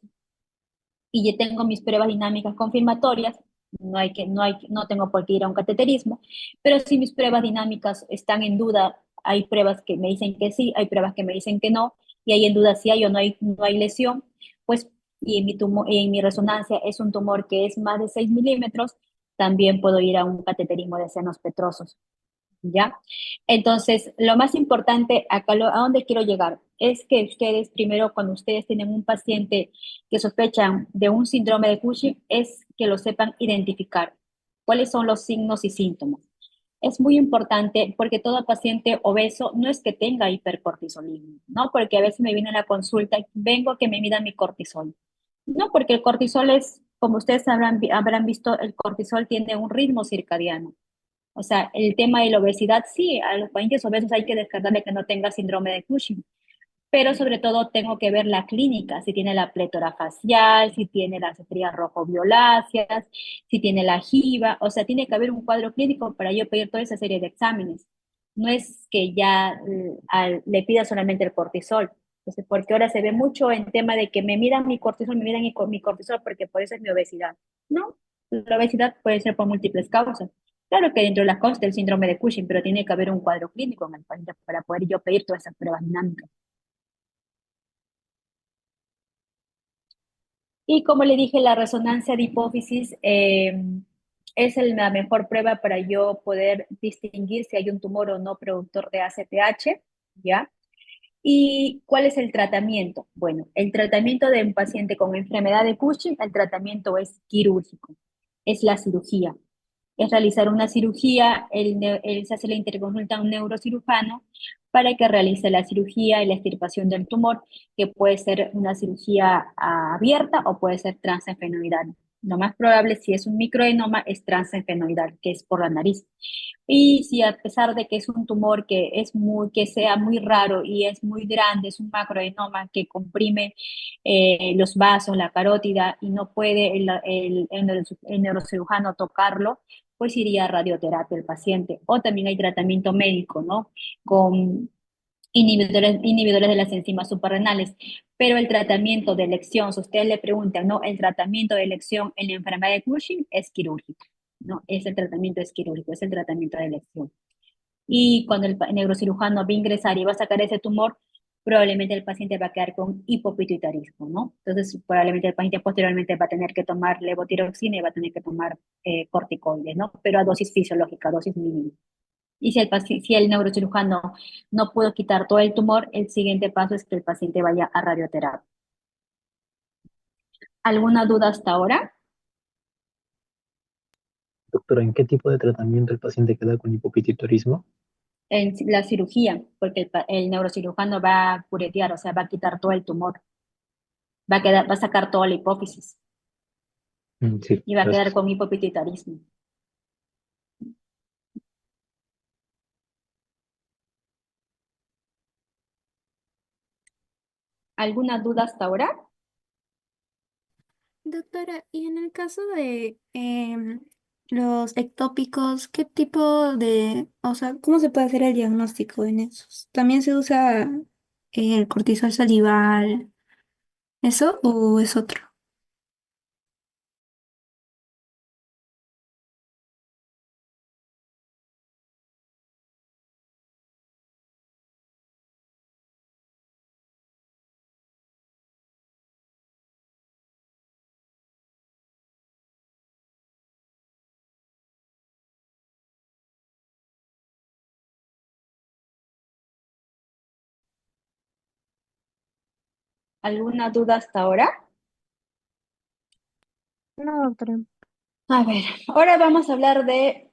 S1: y yo tengo mis pruebas dinámicas confirmatorias, no tengo por qué ir a un cateterismo, pero si mis pruebas dinámicas están en duda, hay pruebas que me dicen que sí, hay pruebas que me dicen que no, y hay en duda si hay o no hay lesión, pues, y en mi resonancia es un tumor que es más de 6 milímetros, también puedo ir a un cateterismo de senos petrosos. ¿Ya? Entonces, lo más importante acá, a dónde quiero llegar, es que ustedes, primero, cuando ustedes tienen un paciente que sospechan de un síndrome de Cushing, es que lo sepan identificar. ¿Cuáles son los signos y síntomas? Es muy importante porque todo paciente obeso no es que tenga hipercortisolismo, ¿no? Porque a veces me viene a la consulta y vengo que me mida mi cortisol. No, porque el cortisol es, como ustedes habrán visto, el cortisol tiene un ritmo circadiano. O sea, el tema de la obesidad, sí, a los pacientes obesos hay que descartarle que no tenga síndrome de Cushing, pero sobre todo tengo que ver la clínica, si tiene la plétora facial, si tiene las estrías rojo-violáceas, si tiene la jiba, o sea, tiene que haber un cuadro clínico para yo pedir toda esa serie de exámenes. No es que ya le pida solamente el cortisol. Entonces, porque ahora se ve mucho en tema de que me midan mi cortisol, me midan mi cortisol porque por eso es mi obesidad. No, la obesidad puede ser por múltiples causas. Claro que dentro de las causas del síndrome de Cushing, pero tiene que haber un cuadro clínico en el paciente para poder yo pedir todas esas pruebas dinámicas. Y como le dije, la resonancia de hipófisis es la mejor prueba para yo poder distinguir si hay un tumor o no productor de ACTH, ¿ya? ¿Y cuál es el tratamiento? Bueno, el tratamiento de un paciente con enfermedad de Cushing, el tratamiento es quirúrgico, es la cirugía. Es realizar una cirugía, se hace la interconsulta a un neurocirujano para que realice la cirugía y la extirpación del tumor, que puede ser una cirugía abierta o puede ser transefenoidal. Lo más probable, si es un microenoma, es transefenoidal, que es por la nariz. Y si a pesar de que es un tumor que sea muy raro y es muy grande, es un macroenoma que comprime los vasos, la carótida y no puede el neurocirujano tocarlo, pues iría a radioterapia el paciente. O también hay tratamiento médico, ¿no? Con inhibidores de las enzimas suprarrenales. Pero el tratamiento de elección, si ustedes le preguntan, ¿no? El tratamiento de elección en la enfermedad de Cushing es quirúrgico, ¿no? Ese tratamiento es quirúrgico, es el tratamiento de elección. Y cuando el neurocirujano va a ingresar y va a sacar ese tumor, probablemente el paciente va a quedar con hipopituitarismo, ¿no? Entonces, probablemente el paciente posteriormente va a tener que tomar levotiroxina y va a tener que tomar corticoides, ¿no? Pero a dosis fisiológica, dosis mínima. Y si el neurocirujano no pudo quitar todo el tumor, el siguiente paso es que el paciente vaya a radioterapia. ¿Alguna duda hasta ahora?
S3: Doctora, ¿en qué tipo de tratamiento el paciente queda con hipopituitarismo?
S1: En la cirugía, porque el neurocirujano va a curetear, o sea, va a quitar todo el tumor, va a sacar toda la hipófisis
S3: Sí,
S1: y va a quedar
S3: gracias.
S1: con hipopituitarismo. ¿Alguna duda hasta ahora?
S2: Doctora, y en el caso de los ectópicos, ¿qué tipo o sea, cómo se puede hacer el diagnóstico en esos? ¿También se usa el cortisol salival, eso o es otro?
S1: ¿Alguna duda hasta ahora?
S2: No, doctora.
S1: A ver, ahora vamos a hablar de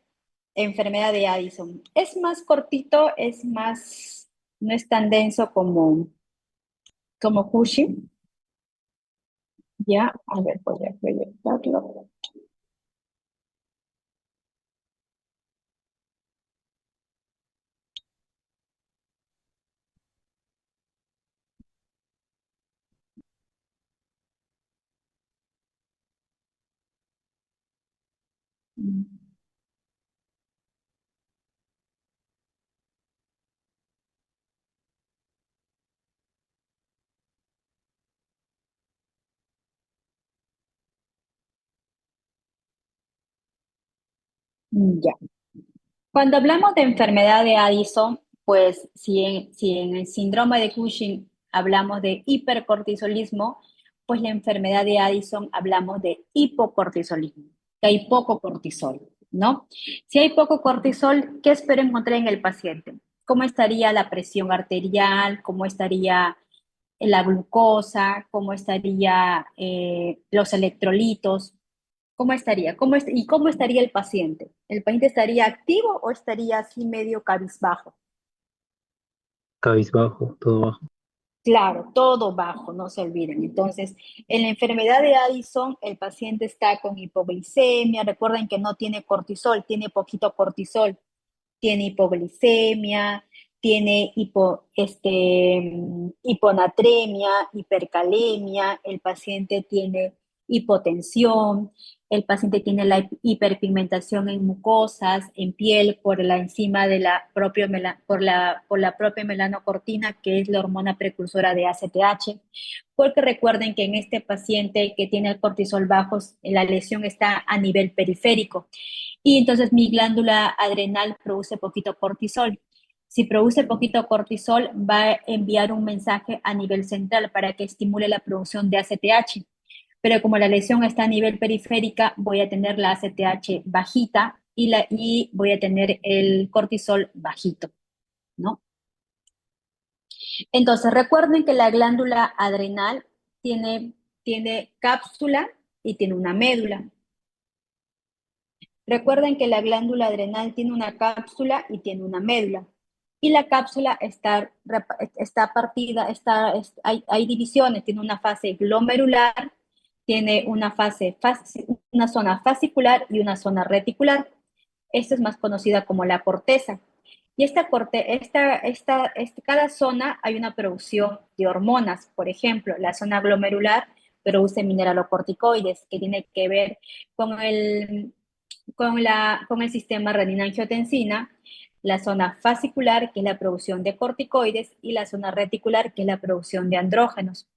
S1: enfermedad de Addison. Es más cortito, no es tan denso como Cushing. Ya, a ver, voy a proyectarlo. Ya. Cuando hablamos de enfermedad de Addison, pues si en el síndrome de Cushing hablamos de hipercortisolismo, pues la enfermedad de Addison hablamos de hipocortisolismo, que hay poco cortisol, ¿no? Si hay poco cortisol, ¿qué espero encontrar en el paciente? ¿Cómo estaría la presión arterial? ¿Cómo estaría la glucosa? ¿Cómo estaría los electrolitos? ¿Cómo estaría? ¿Y cómo estaría el paciente? ¿El paciente estaría activo o estaría así medio cabizbajo?
S3: Cabizbajo, todo bajo.
S1: Claro, todo bajo, no se olviden. Entonces, en la enfermedad de Addison, el paciente está con hipoglicemia. Recuerden que no tiene cortisol, tiene poquito cortisol. Tiene hipoglicemia, tiene hiponatremia, hipercalemia, el paciente tiene hipotensión, el paciente tiene la hiperpigmentación en mucosas, en piel, por la enzima de por la propia melanocortina, que es la hormona precursora de ACTH, porque recuerden que en este paciente que tiene el cortisol bajo, la lesión está a nivel periférico y entonces mi glándula adrenal produce poquito cortisol. Si produce poquito cortisol, va a enviar un mensaje a nivel central para que estimule la producción de ACTH. Pero como la lesión está a nivel periférica, voy a tener la ACTH bajita y voy a tener el cortisol bajito, ¿no? Entonces, recuerden que la glándula adrenal tiene cápsula y tiene una médula. Recuerden que la glándula adrenal tiene una cápsula y tiene una médula. Y la cápsula está partida, hay divisiones, tiene una fase glomerular, tiene una zona fascicular y una zona reticular. Esta es más conocida como la corteza. Y cada zona hay una producción de hormonas. Por ejemplo, la zona glomerular produce mineralocorticoides, que tiene que ver con con el sistema renina-angiotensina, la zona fascicular, que es la producción de corticoides, y la zona reticular, que es la producción de andrógenos.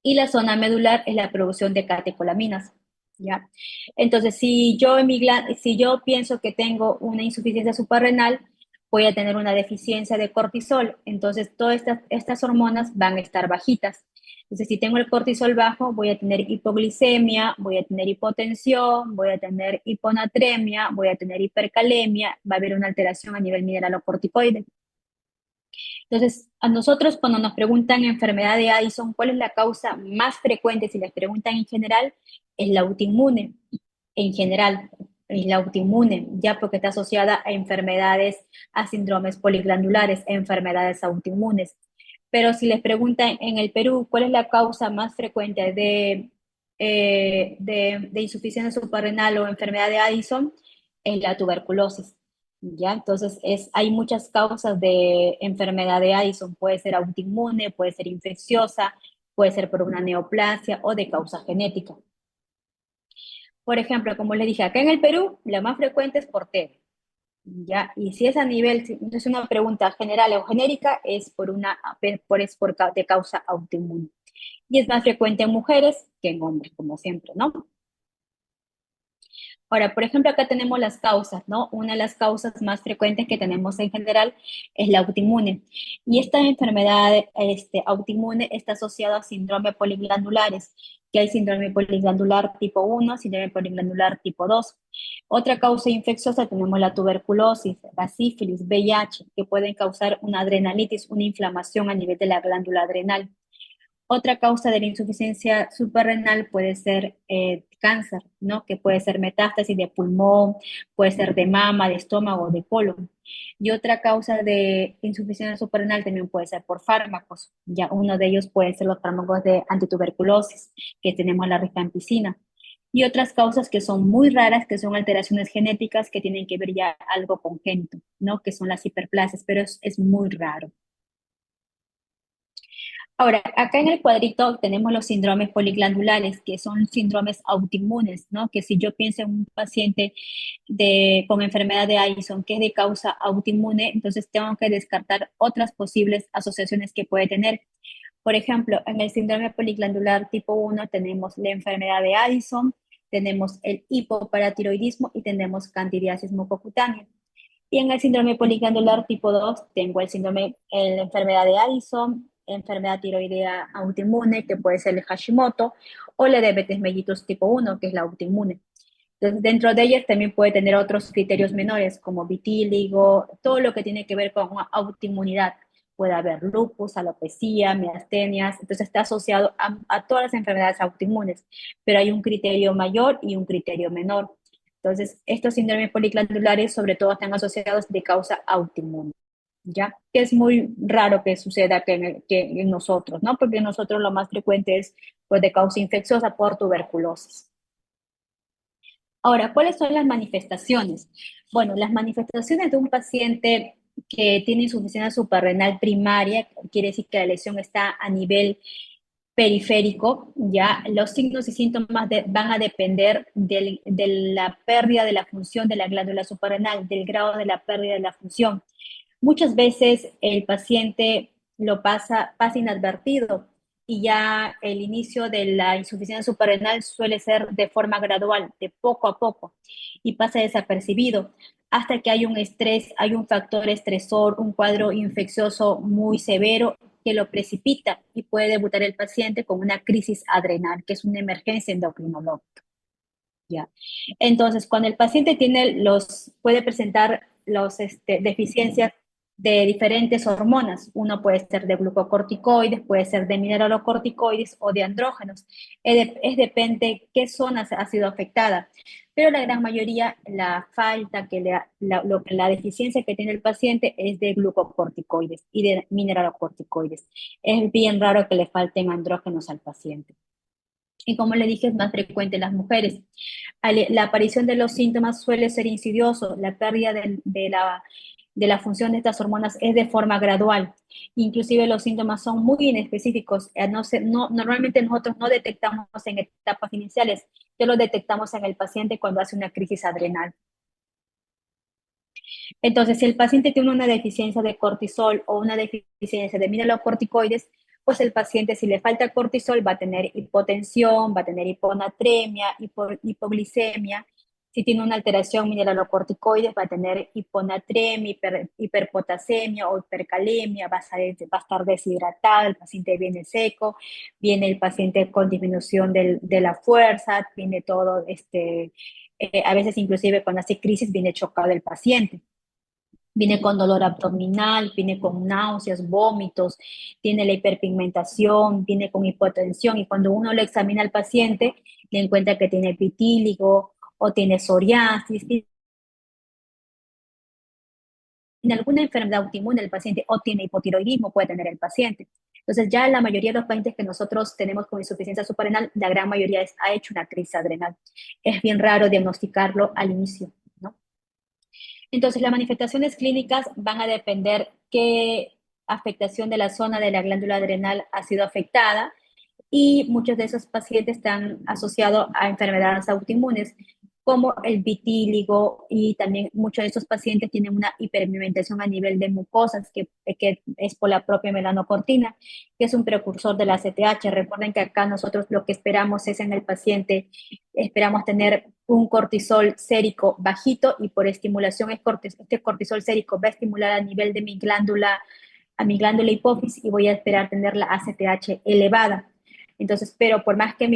S1: Y la zona medular es la producción de catecolaminas. ¿Ya? Entonces, si yo pienso que tengo una insuficiencia suprarrenal, voy a tener una deficiencia de cortisol. Entonces, todas estas hormonas van a estar bajitas. Entonces, si tengo el cortisol bajo, voy a tener hipoglicemia, voy a tener hipotensión, voy a tener hiponatremia, voy a tener hipercalemia, va a haber una alteración a nivel mineralocorticoide. Entonces, a nosotros cuando nos preguntan enfermedad de Addison, ¿cuál es la causa más frecuente? Si les preguntan en general, es la autoinmune. En general, es la autoinmune, ya porque está asociada a enfermedades, a síndromes poliglandulares, enfermedades autoinmunes. Pero si les preguntan en el Perú, ¿cuál es la causa más frecuente de insuficiencia suprarrenal o enfermedad de Addison? Es la tuberculosis. ¿Ya? Entonces, hay muchas causas de enfermedad de Addison. Puede ser autoinmune, puede ser infecciosa, puede ser por una neoplasia o de causa genética. Por ejemplo, como les dije, acá en el Perú, la más frecuente es por TB. ¿Ya? Y si es a nivel, si es una pregunta general o genérica, es de causa autoinmune. Y es más frecuente en mujeres que en hombres, como siempre, ¿no? Ahora, por ejemplo, acá tenemos las causas, ¿no? Una de las causas más frecuentes que tenemos en general es la autoinmune. Y esta enfermedad autoinmune está asociada a síndrome poliglandulares, que hay síndrome poliglandular tipo 1, síndrome poliglandular tipo 2. Otra causa infecciosa tenemos la tuberculosis, la sífilis, VIH, que pueden causar una adrenalitis, una inflamación a nivel de la glándula adrenal. Otra causa de la insuficiencia suprarrenal puede ser cáncer, ¿no? Que puede ser metástasis de pulmón, puede ser de mama, de estómago, de colon. Y otra causa de insuficiencia suprarrenal también puede ser por fármacos. Ya uno de ellos puede ser los fármacos de antituberculosis, que tenemos la rifampicina. Y otras causas que son muy raras, que son alteraciones genéticas que tienen que ver ya algo congénito, ¿no? Que son las hiperplasias, pero es muy raro. Ahora, acá en el cuadrito tenemos los síndromes poliglandulares, que son síndromes autoinmunes, ¿no? Que si yo pienso en un paciente con enfermedad de Addison que es de causa autoinmune, entonces tengo que descartar otras posibles asociaciones que puede tener. Por ejemplo, en el síndrome poliglandular tipo 1 tenemos la enfermedad de Addison, tenemos el hipoparatiroidismo y tenemos candidiasis mucocutánea. Y en el síndrome poliglandular tipo 2 tengo la enfermedad de Addison, enfermedad tiroidea autoinmune, que puede ser el Hashimoto, o la diabetes mellitus tipo 1, que es la autoinmune. Entonces, dentro de ellas también puede tener otros criterios menores, como vitíligo, todo lo que tiene que ver con autoinmunidad. Puede haber lupus, alopecia, miastenias, entonces está asociado a todas las enfermedades autoinmunes, pero hay un criterio mayor y un criterio menor. Entonces, estos síndromes poliglandulares sobre todo están asociados de causa autoinmune, ¿ya? Que es muy raro que suceda que en nosotros, ¿no? Porque en nosotros lo más frecuente es pues, de causa infecciosa por tuberculosis. Ahora, ¿cuáles son las manifestaciones? Bueno, las manifestaciones de un paciente que tiene insuficiencia suprarrenal primaria, quiere decir que la lesión está a nivel periférico, ya los signos y síntomas van a depender de la pérdida de la función de la glándula suprarrenal, del grado de la pérdida de la función. Muchas veces el paciente pasa inadvertido y ya el inicio de la insuficiencia suprarrenal suele ser de forma gradual, de poco a poco, y pasa desapercibido hasta que hay un estrés, hay un factor estresor, un cuadro infeccioso muy severo que lo precipita y puede debutar el paciente con una crisis adrenal, que es una emergencia endocrinológica. ¿Ya? Entonces, cuando el paciente puede presentar deficiencias de diferentes hormonas, uno puede ser de glucocorticoides, puede ser de mineralocorticoides o de andrógenos, depende qué zona ha sido afectada, pero la gran mayoría, la falta, la deficiencia que tiene el paciente es de glucocorticoides y de mineralocorticoides. Es bien raro que le falten andrógenos al paciente. Y como le dije, es más frecuente en las mujeres. La aparición de los síntomas suele ser insidioso, la pérdida de la función de estas hormonas es de forma gradual. Inclusive los síntomas son muy inespecíficos. Normalmente nosotros no detectamos en etapas iniciales, ya lo detectamos en el paciente cuando hace una crisis adrenal. Entonces, si el paciente tiene una deficiencia de cortisol o una deficiencia de mineralocorticoides, pues el paciente, si le falta cortisol, va a tener hipotensión, va a tener hiponatremia, hipoglicemia. Si tiene una alteración mineralocorticoides, va a tener hiponatremia, hiperpotasemia o hipercalemia, va a estar deshidratado, el paciente viene seco, viene el paciente con disminución de la fuerza, viene todo, a veces inclusive cuando hace crisis viene chocado el paciente. Viene con dolor abdominal, viene con náuseas, vómitos, tiene la hiperpigmentación, viene con hipotensión y cuando uno le examina al paciente, le encuentra que tiene vitíligo o tiene psoriasis, tiene alguna enfermedad autoinmune el paciente o tiene hipotiroidismo, puede tener el paciente. Entonces ya la mayoría de los pacientes que nosotros tenemos con insuficiencia suprarrenal, la gran mayoría ha hecho una crisis adrenal. Es bien raro diagnosticarlo al inicio, ¿no? Entonces, las manifestaciones clínicas van a depender qué afectación de la zona de la glándula adrenal ha sido afectada y muchos de esos pacientes están asociados a enfermedades autoinmunes como el vitíligo y también muchos de esos pacientes tienen una hiperpigmentación a nivel de mucosas que es por la propia melanocortina, que es un precursor de la CTH. Recuerden que acá nosotros lo que esperamos es en el paciente, esperamos tener un cortisol sérico bajito y por estimulación este cortisol sérico va a estimular a nivel de a mi glándula hipófisis y voy a esperar tener la ACTH elevada. Entonces, pero por más que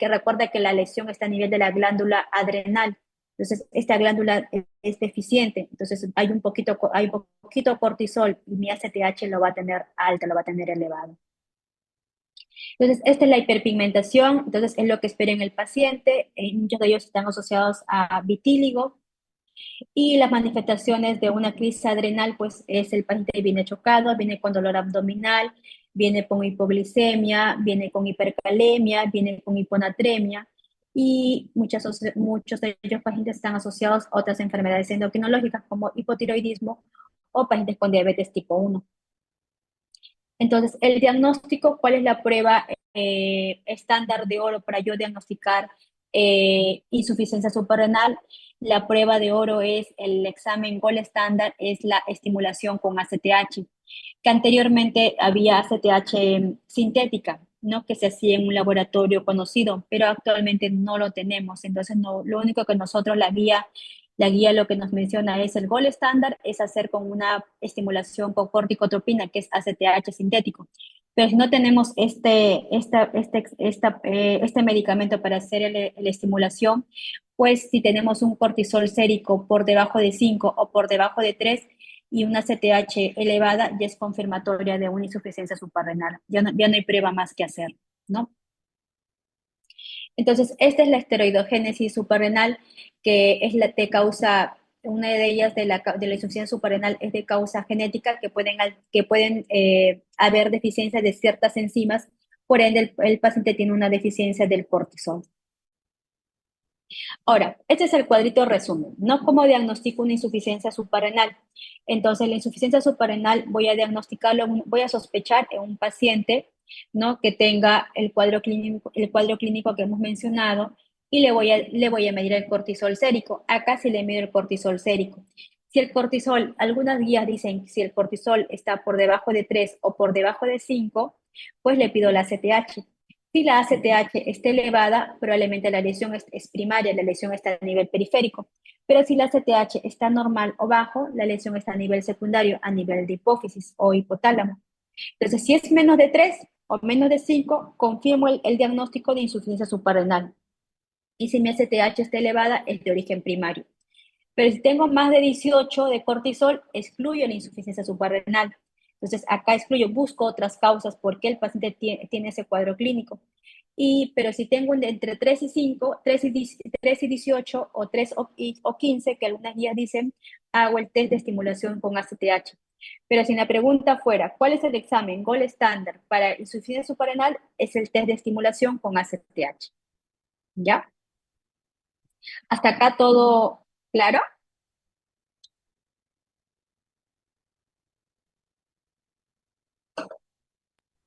S1: recuerda que la lesión está a nivel de la glándula adrenal, entonces esta glándula es deficiente, entonces hay un poquito cortisol y mi ACTH lo va a tener alto, lo va a tener elevado. Entonces, esta es la hiperpigmentación, entonces es lo que espera en el paciente, muchos de ellos están asociados a vitíligo, y las manifestaciones de una crisis adrenal, pues es el paciente viene chocado, viene con dolor abdominal, viene con hipoglicemia, viene con hipercalemia, viene con hiponatremia, y muchos de ellos pacientes están asociados a otras enfermedades endocrinológicas como hipotiroidismo o pacientes con diabetes tipo 1. Entonces, el diagnóstico, ¿cuál es la prueba estándar de oro para yo diagnosticar insuficiencia suprarrenal? La prueba de oro es el examen Gold estándar, es la estimulación con ACTH, que anteriormente había ACTH sintética, ¿no? Que se hacía en un laboratorio conocido, pero actualmente no lo tenemos. Entonces, no, lo único que nosotros, la guía lo que nos menciona es el Gold estándar, es hacer con una estimulación con corticotropina, que es ACTH sintético. Pero si no tenemos este medicamento para hacer la estimulación, pues si tenemos un cortisol sérico por debajo de 5 o por debajo de 3 y una CTH elevada, ya es confirmatoria de una insuficiencia suprarrenal. Ya no hay prueba más que hacer, ¿no? Entonces, esta es la esteroidogénesis suprarrenal, que es la que causa, una de ellas de la insuficiencia suprarrenal es de causa genética, que pueden haber deficiencia de ciertas enzimas, por ende el paciente tiene una deficiencia del cortisol. Ahora, este es el cuadrito resumen, ¿no? ¿Cómo diagnostico una insuficiencia suprarrenal? Entonces, la insuficiencia suprarrenal voy a diagnosticarlo, voy a sospechar en un paciente, ¿no? Que tenga el cuadro clínico que hemos mencionado, y le voy a medir el cortisol sérico. Acá sí le mido el cortisol sérico. Si el cortisol, algunas guías dicen si el cortisol está por debajo de 3 o por debajo de 5, pues le pido la CTH. Si la ACTH está elevada, probablemente la lesión es primaria, la lesión está a nivel periférico. Pero si la ACTH está normal o bajo, la lesión está a nivel secundario, a nivel de hipófisis o hipotálamo. Entonces, si es menos de 3 o menos de 5, confirmo el diagnóstico de insuficiencia suprarrenal. Y si mi ACTH está elevada, es de origen primario. Pero si tengo más de 18 de cortisol, excluyo la insuficiencia suprarrenal. Entonces, acá excluyo, busco otras causas por qué el paciente tiene ese cuadro clínico. Pero si tengo entre 3 y 5, 3 y 18 o 3 o 15, que algunas guías dicen, hago el test de estimulación con ACTH. Pero si la pregunta fuera, ¿cuál es el examen Gold estándar para insuficiencia suprarrenal? Es el test de estimulación con ACTH. ¿Ya? ¿Hasta acá todo claro?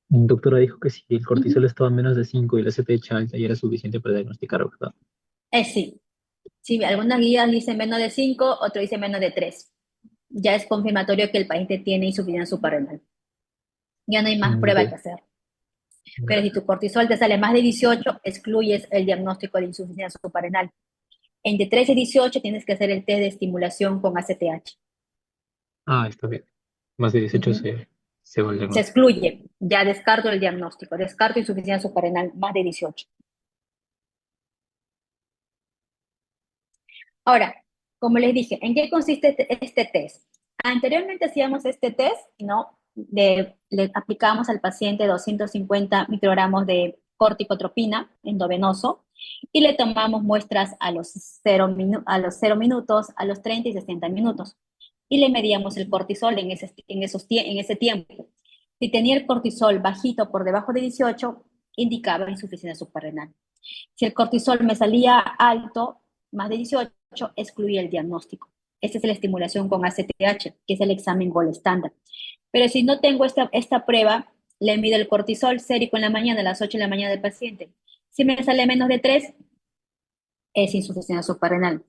S3: Doctora dijo que si el
S1: Uh -huh.
S3: cortisol estaba a menos de 5 y la CTH alta ya era suficiente para diagnosticar, ¿verdad?
S1: Sí. Sí, algunas guías dicen menos de 5, otros dicen menos de 3. Ya es confirmatorio que el paciente tiene insuficiencia suprarrenal. Ya no hay más prueba que
S3: Ok,
S1: hacer. Pero si
S3: gracias.
S1: tu cortisol te sale más de 18, excluyes el diagnóstico de insuficiencia suprarrenal. Entre 13 y 18 tienes que hacer el test de estimulación con ACTH.
S3: Ah, está bien. Más de 18
S1: Uh -huh.
S3: se vuelve
S1: Se
S3: más.
S1: excluye. Ya descarto el diagnóstico. Descarto insuficiencia suprarrenal más de 18. Ahora, como les dije, ¿en qué consiste este test? Anteriormente hacíamos este test, ¿no? Le aplicábamos al paciente 250 microgramos de corticotropina endovenoso y le tomamos muestras a los 0 minutos, a los 30 y 60 minutos. Y le medíamos el cortisol en ese tiempo. Si tenía el cortisol bajito por debajo de 18, indicaba insuficiencia suprarrenal. Si el cortisol me salía alto, más de 18, excluía el diagnóstico. Esta es la estimulación con ACTH, que es el examen Gold estándar. Pero si no tengo esta prueba, le mido el cortisol sérico en la mañana, a las 8 de la mañana del paciente. Si me sale menos de 3, es insuficiencia suprarrenal.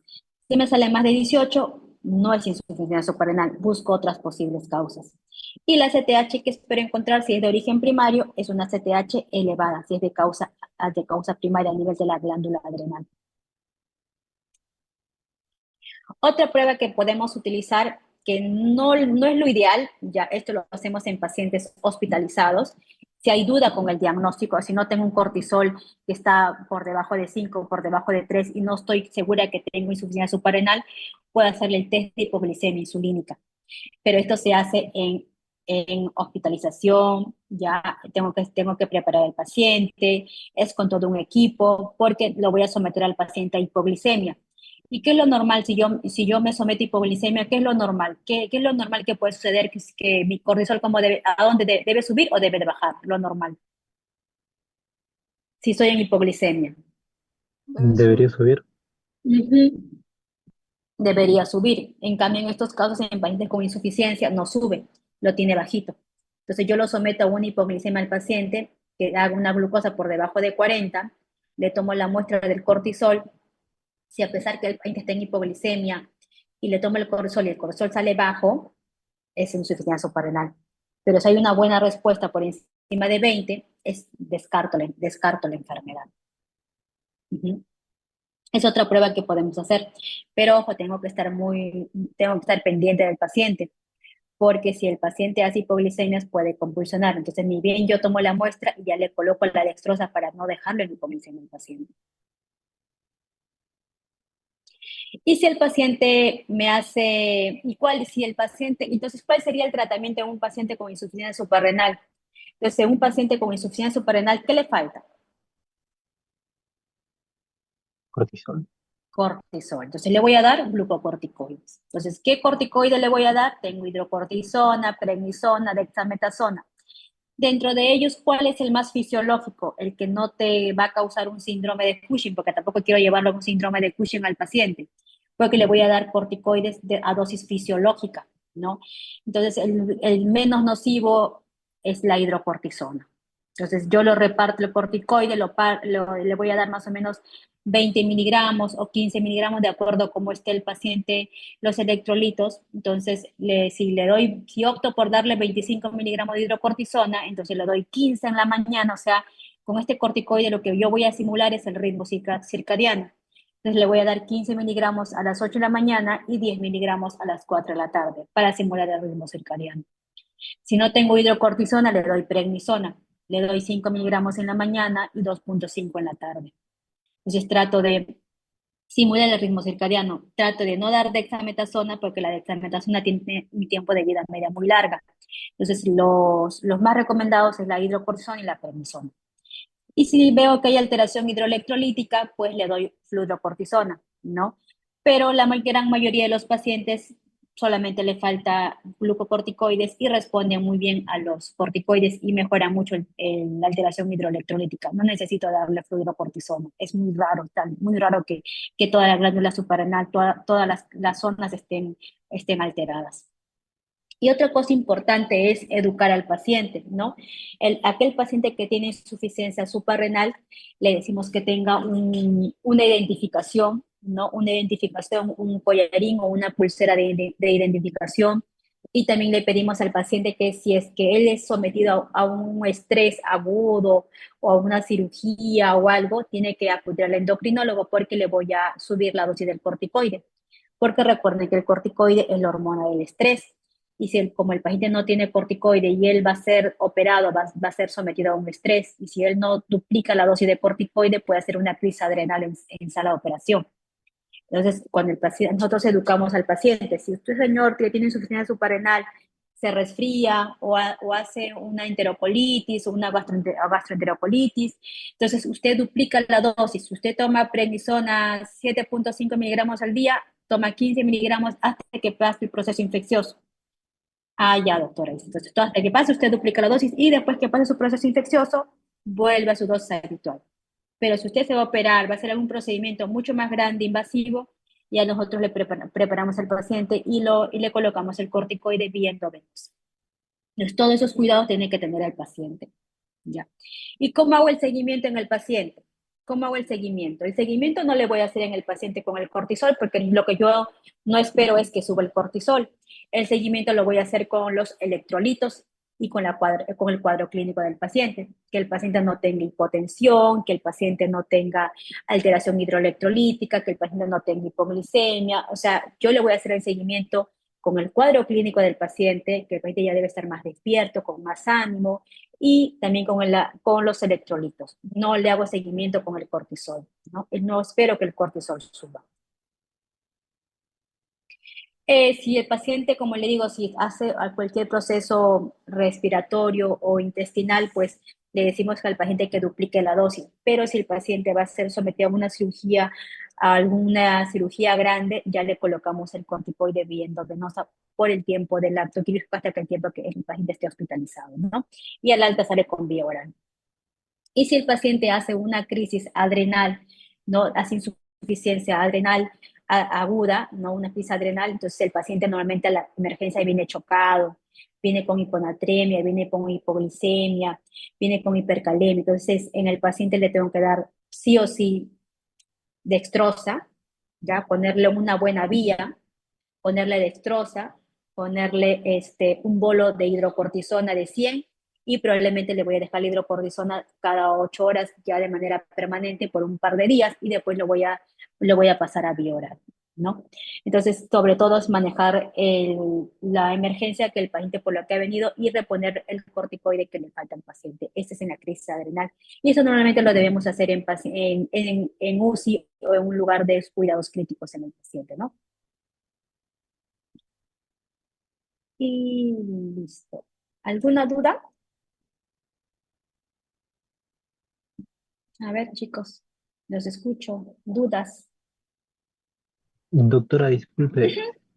S1: Si me sale más de 18, no es insuficiencia suprarrenal. Busco otras posibles causas. Y la CTH que espero encontrar, si es de origen primario, es una CTH elevada, si es de causa primaria a nivel de la glándula adrenal. Otra prueba que podemos utilizar, que no es lo ideal, ya esto lo hacemos en pacientes hospitalizados, si hay duda con el diagnóstico, si no tengo un cortisol que está por debajo de 5, por debajo de 3 y no estoy segura que tengo insuficiencia suprarrenal, puedo hacerle el test de hipoglicemia insulínica. Pero esto se hace en en hospitalización, ya tengo que preparar al paciente, es con todo un equipo, porque lo voy a someter al paciente a hipoglicemia. ¿Y qué es lo normal si yo me someto a hipoglicemia? ¿Qué es lo normal? ¿Qué es lo normal que puede suceder? Que mi cortisol a dónde debe subir o debe de bajar? Lo normal, si estoy en hipoglicemia.
S2: Debe
S3: Debería
S2: subir.
S3: subir.
S1: Ujú. Debería subir. En cambio, en estos casos, en pacientes con insuficiencia, no sube, lo tiene bajito. Entonces, yo lo someto a una hipoglicemia al paciente, que haga una glucosa por debajo de 40, le tomo la muestra del cortisol, si a pesar que el paciente está en hipoglicemia y le tomo el cortisol y el cortisol sale bajo, es insuficiencia suprarrenal. Pero si hay una buena respuesta por encima de 20, descarto la enfermedad. Uh-huh. Es otra prueba que podemos hacer. Pero ojo, tengo que estar pendiente del paciente, porque si el paciente hace hipoglicemias puede convulsionar. Entonces, ni bien yo tomo la muestra y ya le coloco la dextrosa para no dejarlo en hipoglicemia al paciente. Y si el paciente me hace, entonces, ¿cuál sería el tratamiento de un paciente con insuficiencia suprarrenal? Entonces, un paciente con insuficiencia suprarrenal, ¿qué le falta?
S3: Cortisol.
S1: Cortisol. Entonces le voy a dar glucocorticoides. Entonces, ¿qué corticoide le voy a dar? Tengo hidrocortisona, prednisona, dexametasona. Dentro de ellos, ¿cuál es el más fisiológico? El que no te va a causar un síndrome de Cushing, porque tampoco quiero llevarlo a un síndrome de Cushing al paciente, porque le voy a dar corticoides a dosis fisiológica, ¿no? Entonces, el menos nocivo es la hidrocortisona. Entonces, yo lo reparto el corticoide, le voy a dar más o menos 20 miligramos o 15 miligramos de acuerdo a cómo esté el paciente, los electrolitos. Entonces, si opto por darle 25 miligramos de hidrocortisona, entonces le doy 15 en la mañana, o sea, con este corticoide lo que yo voy a simular es el ritmo circadiano. Entonces le voy a dar 15 miligramos a las 8 de la mañana y 10 miligramos a las 4 de la tarde para simular el ritmo circadiano. Si no tengo hidrocortisona, le doy prednisona. Le doy 5 miligramos en la mañana y 2.5 en la tarde. Entonces trato de simular el ritmo circadiano. Trato de no dar dexametasona porque la dexametasona tiene un tiempo de vida media muy larga. Entonces los más recomendados es la hidrocortisona y la prednisona. Y si veo que hay alteración hidroelectrolítica, pues le doy fludrocortisona, ¿no? Pero la gran mayoría de los pacientes solamente le falta glucocorticoides y responden muy bien a los corticoides y mejoran mucho la alteración hidroelectrolítica. No necesito darle fludrocortisona. Es muy raro que toda la glándula suprarrenal, todas las zonas estén alteradas. Y otra cosa importante es educar al paciente, ¿no? Aquel paciente que tiene insuficiencia suprarrenal, le decimos que tenga una identificación, ¿no? Una identificación, un collarín o una pulsera de identificación. Y también le pedimos al paciente que si es que él es sometido a un estrés agudo o a una cirugía o algo, tiene que acudir al endocrinólogo porque le voy a subir la dosis del corticoide. Porque recuerden que el corticoide es la hormona del estrés y si como el paciente no tiene corticoide y él va a ser operado, va a ser sometido a un estrés, y si él no duplica la dosis de corticoide, puede hacer una crisis adrenal en sala de operación. Entonces, cuando nosotros educamos al paciente, si usted, señor, que tiene insuficiencia suprarrenal, se resfría o hace una enterocolitis o una gastroenterocolitis, entonces usted duplica la dosis. Usted toma prednisona 7.5 miligramos al día, toma 15 miligramos hasta que pase el proceso infeccioso. Ah, ya, doctora. Entonces, hasta que pase, usted duplica la dosis y después que pase su proceso infeccioso, vuelve a su dosis habitual. Pero si usted se va a operar, va a hacer algún procedimiento mucho más grande, invasivo, ya nosotros le preparamos al paciente y le colocamos el corticoide vía endovenosa. Entonces, todos esos cuidados tiene que tener el paciente. ¿Ya? ¿Y cómo hago el seguimiento en el paciente? ¿Cómo hago el seguimiento? El seguimiento no le voy a hacer en el paciente con el cortisol, porque lo que yo no espero es que suba el cortisol. El seguimiento lo voy a hacer con los electrolitos y con el cuadro clínico del paciente. Que el paciente no tenga hipotensión, que el paciente no tenga alteración hidroelectrolítica, que el paciente no tenga hipoglicemia. O sea, yo le voy a hacer el seguimiento con el cuadro clínico del paciente, que el paciente ya debe estar más despierto, con más ánimo, y también con los electrolitos. No le hago seguimiento con el cortisol, ¿no? No espero que el cortisol suba. Si el paciente, como le digo, si hace cualquier proceso respiratorio o intestinal, pues le decimos al paciente que duplique la dosis. Pero si el paciente va a ser sometido a alguna cirugía grande, ya le colocamos el corticoide vía endovenosa por el tiempo del acto quirúrgico hasta que el tiempo que el paciente esté hospitalizado, ¿no? Y al alta sale con vía oral. Y si el paciente hace una crisis adrenal, no hace insuficiencia adrenal aguda, no una crisis adrenal, entonces el paciente normalmente a la emergencia viene chocado, viene con hiponatremia, viene con hipoglicemia, viene con hipercalemia. Entonces en el paciente le tengo que dar sí o sí dextrosa, ya ponerle una buena vía, ponerle dextrosa, ponerle un bolo de hidrocortisona de 100 y probablemente le voy a dejar la hidrocortisona cada 8 horas ya de manera permanente por un par de días y después lo voy a pasar a vía oral, ¿no? Entonces, sobre todo es manejar la emergencia que el paciente por lo que ha venido y reponer el corticoide que le falta al paciente. Este es en la crisis adrenal. Y eso normalmente lo debemos hacer en UCI o en un lugar de cuidados críticos en el paciente, ¿no? Y listo. ¿Alguna duda? A ver, chicos, los escucho. ¿Dudas?
S3: Doctora, disculpe,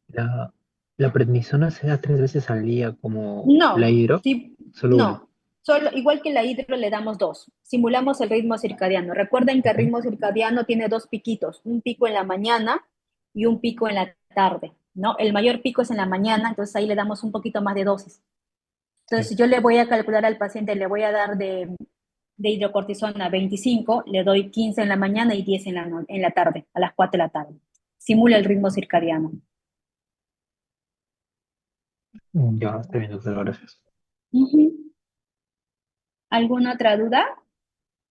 S3: ¿la, la prednisona se da 3 veces al día como la
S1: No,
S3: hidro?
S1: sí,
S3: Solo una.
S1: no. Solo, igual que la hidro le damos dos. Simulamos el ritmo circadiano. Recuerden que el
S3: Ujú.
S1: ritmo circadiano tiene dos piquitos, un pico en la mañana y un pico en la tarde, ¿no? El mayor pico es en la mañana, entonces ahí le damos un poquito más de dosis.
S3: Sí.
S1: Entonces yo le voy a calcular al paciente, le voy a dar de hidrocortisona 25, le doy 15 en la mañana y 10 en la tarde, a las 4 de la tarde. Simula el ritmo circadiano.
S3: Ya, está bien, doctora, gracias.
S1: Ujú. ¿Alguna otra duda?